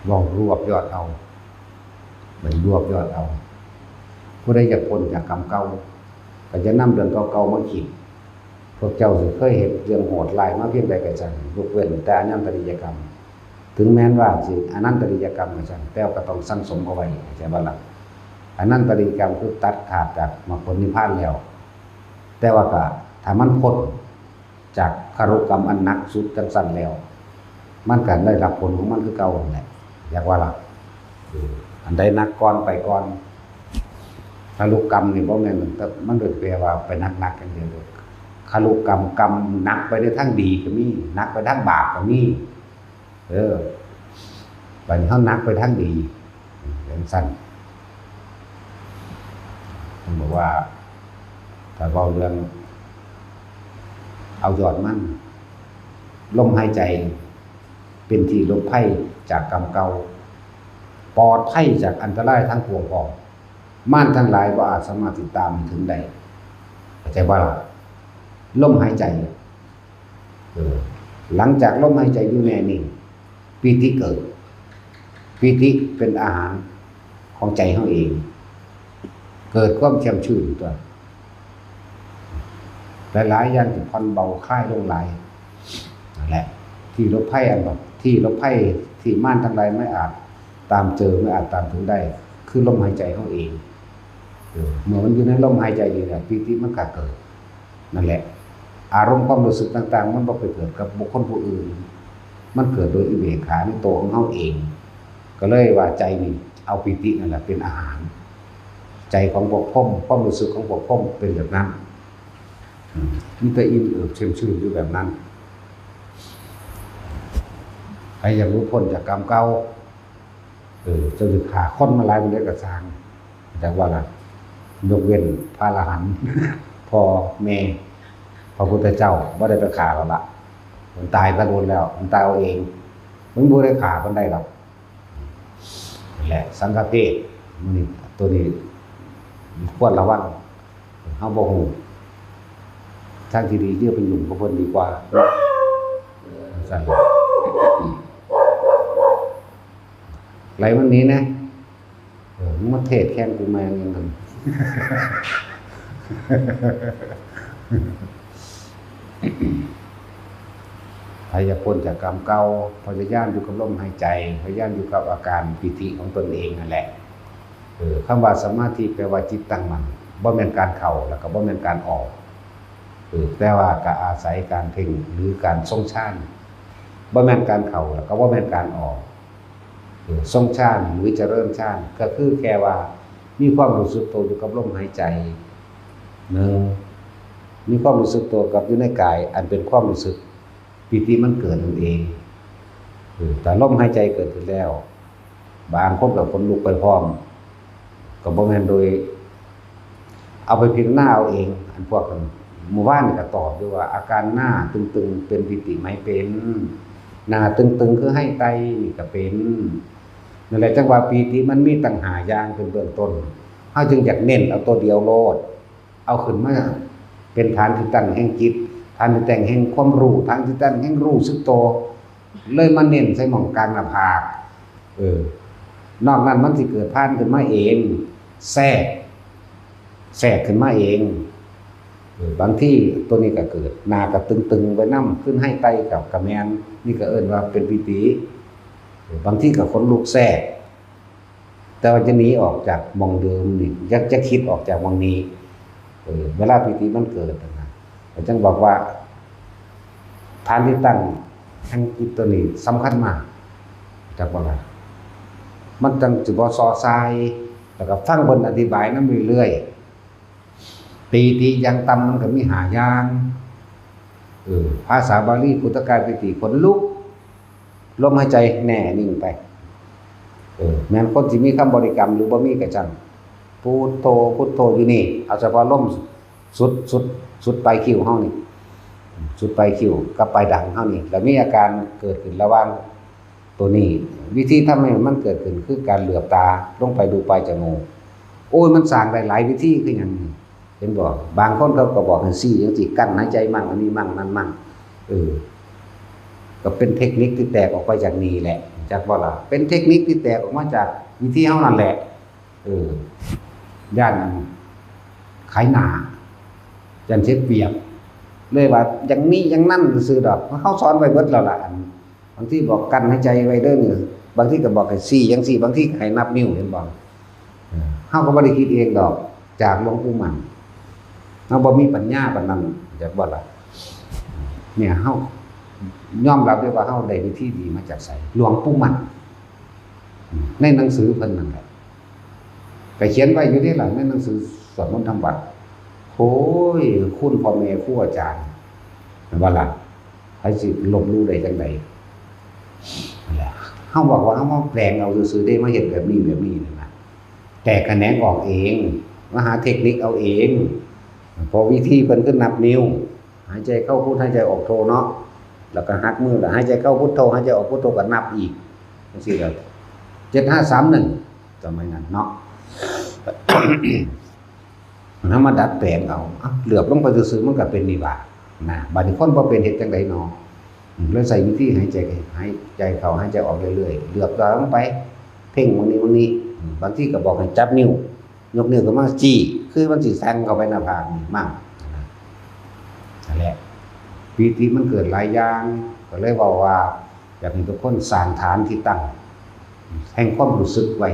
Speaker 1: ลองรวบยอดเอามันรวบยอดเอาผู้ใดอยากพ้นจากกรรมเก่าก็จะนำเรื่องเก่าๆมาคิดพวกเจ้าสิเคยเห็นเรื่องโหดร้ายมาเพียงใดก็ช่างยกเว้นแต่อนันตริยกรรมถึงแม้ว่าสิอนันตริยกรรมก็ช่างแต่ก็ต้องสั่งสมเอาไว้ใช่บ่ล่ะอนันตริยกรรมคือตัดขาดจากมรรคผลนิพพานแล้วแต่ว่าก็ถ้ามันพ้นจากคารุกรรมอันหนักสุดจังซั่นแล้วมันก็ได้รับผลของมันคือเก่านั่นแหละอยากว่าล่ะอันใดหนักก่อนไปก่อนคารุกรรมนี่บ่แม่นมันโดยแปลว่าไปหนักๆกันเดียวคารุกรรมกรรมหนักไปในทางดีก็มีหนักไปทางบาปก็มีบัดนี้เฮาหนักไปทางดีจังซั่นผมบอกว่าถ้าเว้าเรื่องเอายอดมันลมหายใจเป็นที่ลบภัยจากกรรมเก่าปลอดภัยจากอันตรายทั้งปวงพร้อมม่านทั้งหลายบ่อาจสามารถติดตามถึงได้เข้าใจบ่ล่ะลมหายใจหลังจากลมหายใจอยู่แน่นิ่งปีติเกิดปีติเป็นอาหารของใจเฮาเองเกิดความแช่มชื่นตัวหลายๆอย่างที่ผ่อนเบาคลายลงหลายนั่นแหละที่ลบภัยอันแบบที่ลบภัยที่ม่านทั้งหลายไม่อาจตามเจอไม่อาจตามถึงได้คือลมหายใจเฮาเองเมื่อมันอยู่ในลมหายใจนี่แหละปีติมันก็เกิดนั่นแหละอารมณ์ความรู้สึกต่างๆมันบ่ไปเกิดกับบุคคลผู้อื่น มันเกิดโดยอิเบกขาในตัวของเขาเองก็เลยว่าใจนี่เอาปิตินั่นแหละเป็นอาหารใจของพวกพ่อมความรู้สึกของพวกพ่อมเป็นแบบนั้นมีแต่อิ่มเอิบเชื่อมชื่นอยู่แบบนั้นใครอยากรู้พ้นจากกรรมเก่าจะหยุดขาค้นมาลายมันได้กระซางแต่ว่าล่ะยกเว้นพระอรหันต์พ่อแม่พระพุทธเจ้าไม่ได้ไปขาเราละมันตายก็โดนแล้วมันตายเอาเองมันไม่ได้ขามันได้หรอกแหละสังฆเพศนี่ตัวนี้ควรระวังเฮาบ่ฮู้ทางที่ดีเรียกเป็นหนุ่มกับเพิ่นดีกว่าสั่นไหลมันนี้นะมึงมาเทศแข่งกูแม่งยังนั้นพยายามพ้นจากกรรมเก่าพยายามอยู่กับลมหายใจพยายามอยู่กับอาการปิติของตนเองนั่นแหละคำว่าสมาธิแปลว่าจิตตั้งมั่นบ่แม่นการเข้าแล้วก็บ่แม่นการออกแต่ว่าก็อาศัยการเพ่งหรือการทรงฌานบ่แม่นการเข้าแล้วก็บ่แม่นการออกทรงฌานหรือเจริญฌานก็คือแค่ว่ามีความรู้สึกตัวอยู่กับลมหายใจหนึ่งมีความรู้สึกตัวกับอยู่ในกายอันเป็นความรู้สึกปิติมันเกิดนั่นเองแต่ลมหายใจเกิดขึ้นแล้วบางคนกับคนลุกไปพร้อมก็บ่แม่นโดยเอาไปพิจารณาเอาเองอันพวกกันหมู่บ้านก็ตอบด้วยว่าอาการหน้าตึงๆเป็นปิติไหมเป็นหน้าตึงๆคือให้ไตนี่ก็เป็นนั่นแหละจังว่าปิติมันมีตั้งหาอย่างเป็นเบื้องต้นเฮาจึงอยากเน้นเอาตัวเดียวโลดเอาขึ้นมาเป็นฐานที่ตั้งแห่งจิตฐานที่ตั้งแห่งความรู้ฐานที่ตั้งแห่งรู้สึกตัวเลยมาเน้นใส่หม่องกลางหน้าผากนอกนั้นมันสิเกิดผ่านขึ้นมาเองแทรกขึ้นมาเองบางที่ตัวนี้ก็เกิดหน้าก็ตึงๆไปนำขึ้นให้ไตกับกระแมนนี่ก็เอิ้นว่าเป็นปิติบางที่ก็ขนลุกแทรกแต่ว่าจะหนีออกจากมองเดิมนี่อยากจะคิดออกจากมองนี้เวลาปิติมันเกิดนะจังบอกว่าฐานที่ตั้งแห่งจิตตัวนี้สำคัญมากจากว่าอะไรมันจังสิบ่ซอซายแล้วก็ฟังเพิ่นอธิบายนำเรื่อยๆปีติอย่างต่ำมันก็มี5อย่างภาษาบาลีพุทธกายปิติขนลุกลมหายใจแน่นิ่งไปแม้นคนที่มีคำบริกรรมหรือบ่มีก็จังพุทโธพุทโธอยู่นี่เอาเฉพาะลมสุดปลายคิ้วเฮานี่สุดปลายคิ้วกับปลายดังเฮานี่แล้วมีอาการเกิดขึ้นระหว่างตัวนี้วิธีทำให้มันเกิดขึ้นคือการเหลือบตาลงไปดูปลายจมูกโอ้ยมันสร้างได้หลายวิธีคือหยังเห็นบ่บางคนเขาก็บอกให้ซี่จังซี่กั้นหายใจมั่งอันนี้มั่งนั่นมั่งก็เป็นเทคนิคที่แตกออกไปจากนี้แหละจากบ่ล่ะเป็นเทคนิคที่แตกออกมาจากวิธีเฮานั่นแหละย่านขายหน้าจันเช็ดเปียกเลยว่าอย่างนี้อย่างนั้นซื่อดอกเฮาสอนไว้เบิดแล้วล่ะบางทีบอกกั้นหายใจไว้เด้อบางทีก็บอกให้ซี่จังซี่บางทีให้นับนิ้วเห็นบ่เฮาก็บ่ได้คิดเองดอกจากหลวงปู่มั่นเฮาบ่มีปัญญาปานนั้นจากบ่ล่ะเนี่ยเฮายอมรับได้ว่าเฮาได้วิธีดีมาจากไสหลวงปู่มั่นในหนังสือเพิ่นนั่นแหละก็เขียนไว้อยู่ที่หลังในหนังสือสวดมนต์ทำวัดโอ้ยคุณพ่อแม่ครูอาจารย์ว่าล่ะให้สิลบรู้ได้จังได๋นั่นแหละเฮาบอกว่าเฮามาแปลงเอาซื่อๆได้มาเฮ็ดแบบนี้นั่นน่ะแต่คะแนนออกเองมาหาเทคนิคเอาเองพอวิธีเพิ่นก็นับนิ้วหายใจเข้าพุทหายใจออกโทเนาะแล้วก็หักมือแล้วหายใจเข้าพุทโธหายใจออกพุทโธก็นับอีกจังซี่แหละ7531สมัยนั้นเนาะนำมาดัดแปลงเอาเหลือบลงไปซื่อๆมันก็เป็นนี่ว่านะบัดนี้คนบ่เป็นเฮ็ดจังได๋เนาะเลยใส่วิธีหายใจเข้าหายใจออกเรื่อยๆเหลือบตาลงไปเพ่งวันนี้บางทีก็บอกให้จับนิ้วยกนิ้วขึ้นมาจี้คือมันสิแซงเข้าไปหน้าผากนี่มั่งนั่นแหละปิติมันเกิดหลายอย่างก็เลยว่าอยากให้ทุกคนสร้างฐานที่ตั้งแห่งความรู้สึกไว้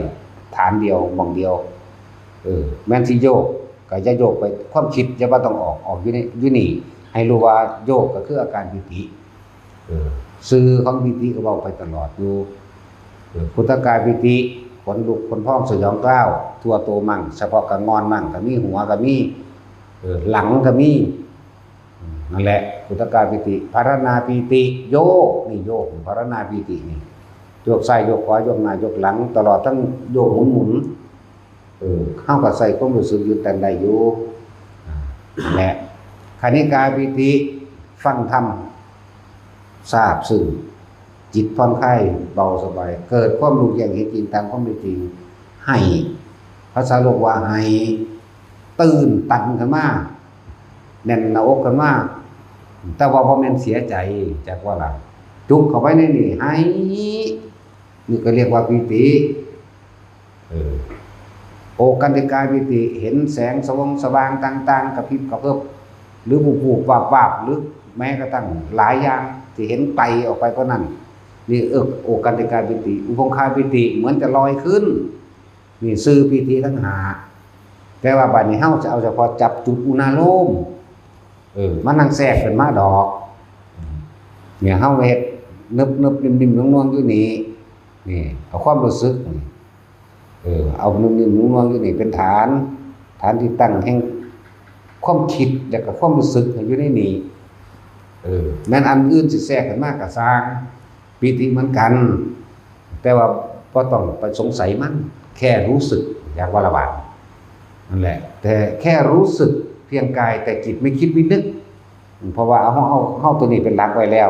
Speaker 1: ฐานเดียวมองเดียวแม้นสิโยกก็จะโยกไปความคิดอย่าว่าต้องออกอยู่นี่ให้รู้ว่าโยกก็คืออาการปิติ สื่อของปิติก็เว้าไปตลอดอยู่พุทธกายปิติขนลุกขนพองสยองกล้าวทั่วโตมั่งเฉพาะกะงอนมั่งก็มีหัวก็มีหลังก็มีนั่นแหละพุทธกายปิติภารณาปิติโยกนี่โยกภารณาปิตินี่โยกซ้ายโยกขวาโยกหน้าโยกหลังตลอดทั้งโยกหมุนเข้ากับใส่ความรู้สึกอยู่แต่ใดอยู่แหละคณิกาปิติฟังธรรมทราบซึ้งจิตผ่อนคลายเบาสบายเกิดความรู้อย่างเห็นจริงตามความเป็นจริงให้ภาษาโลกว่าให้ตื่นตันขึ้นมาแน่นหน้าอกขึ้นมาแต่ว่าบ่แม่นเสียใจจากว่าล่ะจุกเข้าไปในนี่ให้นี่ก็เรียกว่าปิติโอกันติกายปิติเห็นแสงสว่างต่างๆกระพริบกระเพิบหรือบูบวาบหรือแม้กระทั่งหลายอย่างที่เห็นไกลออกไปเพราะนั้นนี่โอกันติกายปิติอุปงคาปิติเหมือนจะลอยขึ้นนี่ซื่อปิติทั้งหาแต่ว่าบัดนี้เฮาจะเอาเฉพาะจับจุดอุณาโลมมันนั่งแทรกขึ้นมาดอกเนี่ยเฮาเฮ็ดนึบนิ่มๆน่วงๆอยู่นี่เอาความรู้สึกเอานิ่มๆน่วงๆอยู่นี่เป็นฐานที่ตั้งแห่งความคิดแล้วก็ความรู้สึกอยู่ในนี้แม้นอันอื่นสิแทรกขึ้นมาก็สร้างปิติเหมือนกันแต่ว่าบ่ต้องไปสงสัยมันแค่รู้สึกอยากว่าละบาดนั่นแหละแต่แค่รู้สึกเพียงกายแต่จิตไม่คิดไม่นึกเพราะว่าเอาตัวนี้เป็นหลักไว้แล้ว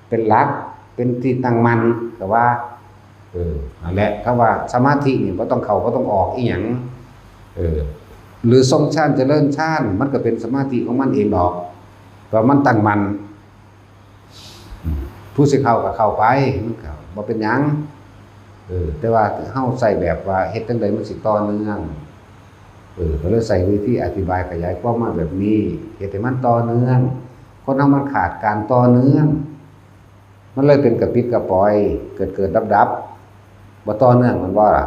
Speaker 1: เป็นหลักเป็นที่ตั้งมั่นก็ว่านั่นแหละถ้าว่าสมาธินี่บ่ต้องเข้าบ่ต้องออกอีหยังหรือทรงฌานเจริญฌานมันก็เป็นสมาธิของมันเองดอกแต่มันตั้งมั่นผู้สิเข้าก็เข้าไปมันก็บ่เป็นหยังแต่ว่าเฮาใส่แบบว่าเฮ็ดจังได๋มันสิต่อเนื่องก็เลยใส่วิธีอธิบายขยายความมาแบบนี้เฮ็ดให้มันต่อเนื่องคนเฮามันขาดการต่อเนื่องมันเลยเป็นกระปิดกระปอยเกิดดับบ่ต่อเนื่องมันบ่ล่ะ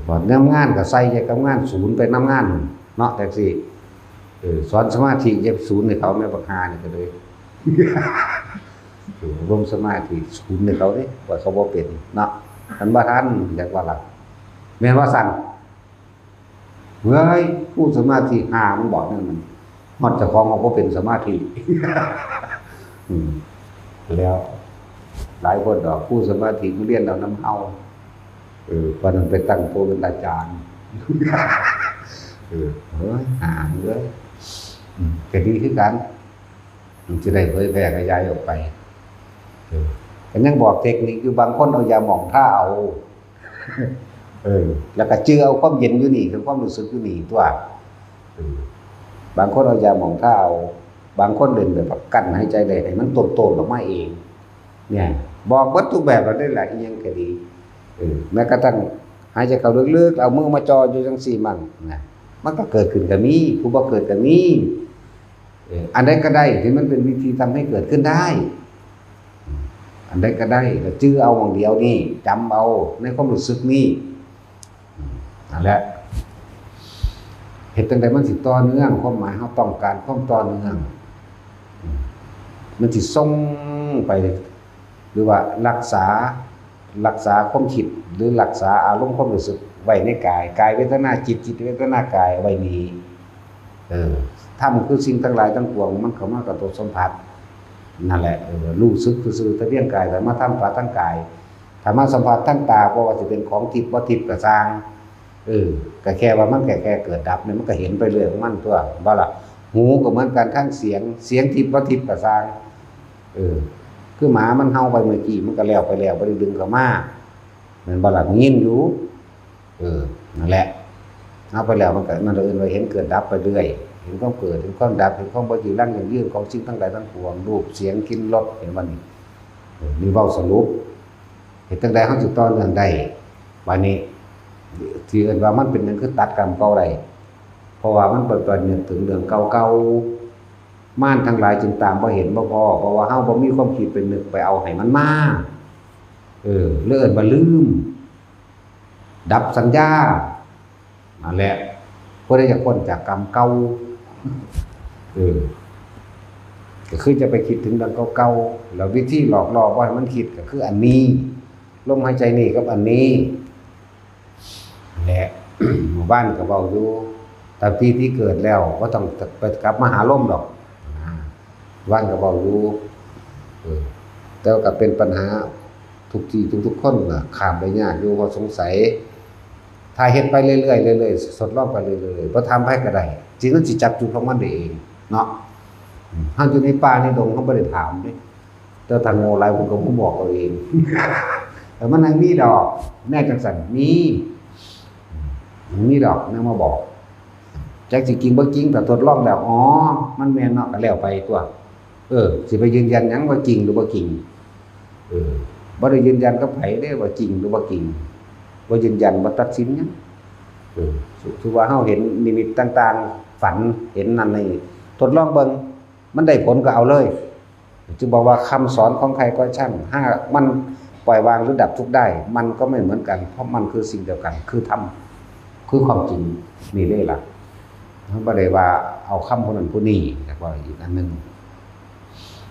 Speaker 1: บ่นำงานก็ใส่ใจกับงานศูนย์ไปนำงานเนาะจังซี่สอนสมาธิเย็บศูนย์ให้เขาแม่บักหานี่ก็เลยรวมสมาธิศูนย์ให้เขาเด้ว่าเขาบ่เป็นเนาะมันบ่ทันอยากว่าล่ะแม่นว่าซั่นเฮ้ยผู้สมาธิหามันบอกนั่นมันฮอดเจ้าของเอาบ่เป็นสมาธิแล้วหลายคนดอกผู้สมาธิมันเรียนเอาน้ำเฮาพอนั้นไปตั้งโตเป็นอาจารย์เฮ้ยหาเลยก็ดีคือกันมันจะได้เผยแพร่ขยายออกไปก็ยังบอกเทคนิคอยู่บางคนเอายาหม่องท่าเอาแล้วก็เจือเอาความเย็นอยู่นี่คือความรู้สึกอยู่นี่ตัวบางคนเอายาหม่องท่าเอาบางคนเดินแบบกั้นหายใจได้ให้มันโตๆออกมาเองเนี่ยบอกวัตถุแบบเราได้หลายอย่างก็ดีแม้กระทั่งหายใจเข้าลึกๆเอามือมาจ่ออยู่จังซี่มั่งนะมันก็เกิดขึ้นก็มีผู้บ่เกิดก็มีอันใดก็ได้ที่มันเป็นวิธีทำให้เกิดขึ้นได้อันใดก็ได้ก็จื้อเอาอย่างเดียวนี่จำเอาในความรู้สึกนี่นั่นแหละเฮ็ดจังได๋มันสิต่อเนื่องความหมายเฮาต้องการความต่อเนื่องมันสิส่งไปหรือว่ารักษาความคิดหรือรักษาอารมณ์ความรู้สึกไว้ในกายเวทนาจิตเวทนากายไว้นี้ธรรมคือสิ่งทั้งหลายทั้งปวงมันเข้ามากับตัวสัมผัสนั่นแหละรู้สึกซื่อๆแต่เรื่องกายแต่มาทำปราทั้งกายถ้ามาสัมผัสทั้งตาเพราะว่าจะเป็นของทิพย์บ่ทิพย์ก็สร้างก็แค่ว่ามันแค่เกิดดับเนี่ยมันก็เห็นไปเรื่อยของมันตัวบ่ล่ะหูก็เหมือนกันทั้งเสียงทิพย์บ่ทิพย์ก็สร้างคือหมามันเห่าไปเมื่อกี้มันก็แล้วไปแล้วบ่ได้ดึงเข้ามามันบ่ล่ะยินอยู่นั่นแหละเอาไปแล้วมันก็มันอื่นไว้เห็นเกิดดับไปเรื่อยเห็นความเกิดเห็นความดับเห็นความบ่อยู่ยั่งยืนของสิ่งทั้งหลายทั้งปวงรูปเสียงกลิ่นรสเห็นบ่นี่มีเว้าสรุปเฮ็ดจังได๋เฮาสิต่อเนื่องได้บัดนี้ที่เอิ้นว่ามันเป็นหยังคือตัดกรรมเก่าได้เพราะว่ามันเปิดนึกถึงเรื่องเก่าๆม่านทั้งหลายจึงตามบ่เห็นบ่พอเพราะว่าเฮาบ่มีความคิดเป็นนึกไปเอาให้มันมาเลื่อนบ่ลืมดับสัญญานั่นแหละบ่ได้จะพ้นจากกรรมเก่า ก็คือจะไปคิดถึงเรื่องเก่าๆแล้ววิธีหลอกล่อว่ามันคิดก็คืออันนี้ลมหายใจนี่กับอันนี้แหละ หมู่บ้านก็เว้าอยู่ตามที่เกิดแล้วบ่ต้องไปกลับมาหาลมดอกบ้านก็เว้าอยู่แต่ก็เป็นปัญหาทุกที่ทุกๆคนก็ข้ามได้ยากอยู่เพราะสงสัยถ้าเฮ็ดไปเรื่อยๆเรื่อยๆทดลองไปเรื่อยๆบ่ทำให้ก็ได้จริงมันสิจับจุดของมันได้เองเนาะเฮาอยู่ในป่าในดงเฮาบ่ได้ถามเด้แต่ถ้าโง่หลายผมก็บ่บอกเอาเอง แต่มันยังมีดอกแน่จังซั่นมีดอกนำมาบอกจักสิจริงบ่จริงแต่ทดลองแล้วอ๋อมันแม่นเนาะก็แล้วไปตัวสิไปยืนยันหยังว่าจริงหรือบ่จริงบ่ได้ยืนยันกับไผเด้ว่าจริงหรือบ่จริงบ่ยืนยันบ่ตัดสินหยังถือว่าเฮาเห็นนิมิตต่างๆฝันเห็นนั่นนี่ทดลองเบิ่งมันได้ผลก็เอาเลยจึงบอกว่าคำสอนของใครก็ช่างถ้ามันปล่อยวางหรือดับทุกข์ได้มันก็ไม่เหมือนกันเพราะมันคือสิ่งเดียวกันคือธรรมคือความจริงนี่เลยล่ะเขาบ่ได้ว่าเอาคำคนนั้นผู้นี้แต่ว่าอีกอันนึง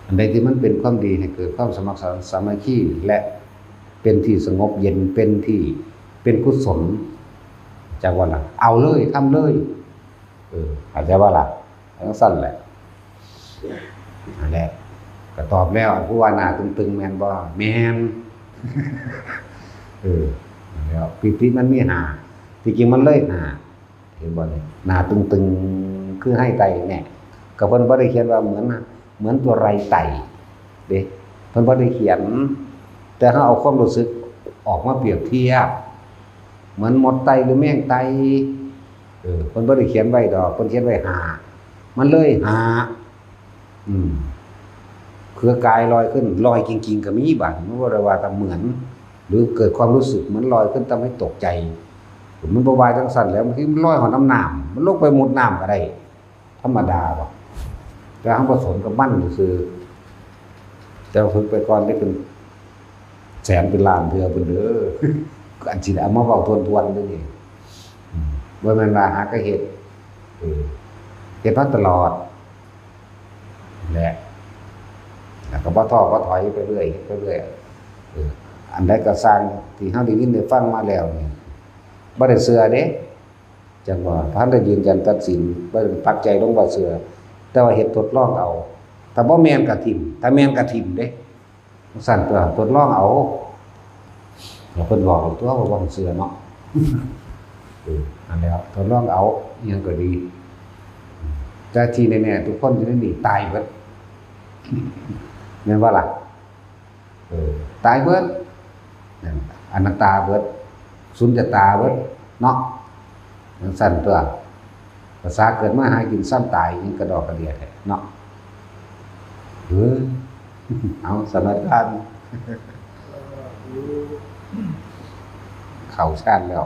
Speaker 1: อันใดที่มันเป็นความดีให้เกิดความสมัครสามัคคีและเป็นที่สงบเย็นเป็นที่เป็นกุศลจากว่าล่ะเอาเลยทำเลยอาจจะว่าล่ะทั้งสั้นแหละนั่นแหละก็ตอบแล้วผู้ว่าหน้าตึงๆแม่นบ่แม่นแล้วปีมันมีหาที่จริงมันเลยหาเห็นบ่เนี่ยหน้าตึงๆคือให้ไตแน่ก็เพิ่นบ่ได้เขียนว่าเหมือนตัวไรไตเด้เพิ่นบ่ได้เขียนแต่เฮาเอาความรู้สึกออกมาเปรียบเทียบเหมือนมดไตหรือแมงไตเพิ่นบ่ได้เขียนไว้ดอกเพิ่นเขียนไว้หามันเลยหาคือกายลอยขึ้นลอยจริงๆก็มีบัดมันบ่ได้ว่าแต่เหมือนหรือเกิดความรู้สึกเหมือนลอยขึ้นทำให้ตกใจมันบ่ว่าจังซั่นแล้วบางทีมันลอยหอน้ำน้ำมันลงไปมุดน้ำก็ได้ธรรมดาบ่แต่เฮาผสมกับมันซื่อแต่ฝึกไปก่อนได้เป็นแสนเป็นล้านเทื่อเพิ่นเด้อก็อันสิเอามาเว้าทวนๆเด้อนี่บ่แม่นว่าหาก็เฮ็ดมาตลอดแหละแล้วก็บ่ท้อบ่ถอยไปเรื่อยอันใดก็สร้างที่เฮาได้ยินได้ฟังมาแล้วนี่บ่ได้เชื่อเด้จังว่าท่านได้ยืนยันตัดสินบ่ได้ปักใจลงว่าเชื่อแต่ว่าเฮ็ดทดลองเอาถ้าบ่แม่นก็ทิ่มถ้าแม่นก็ทิ่มเด้สั่นตัวทดลองเอาแล้วเพิ่นบอกตัวว่าบ่เชื่อเนาะอันแล้วทดลองเอาอิหยังก็ดีแต่ที่แน่ๆทุกคนอยู่ในนี้ตายเบิดแม่นว่าล่ะตายเบิดอนัตตาเบิดสุญญตาเบิดเนาะจังซั่นตัวภาษาเกิดมาหากินซ้ำตายยังกระดอกกระเดียดเนาะเอาสถานการณ์เข้าชาติแล้ว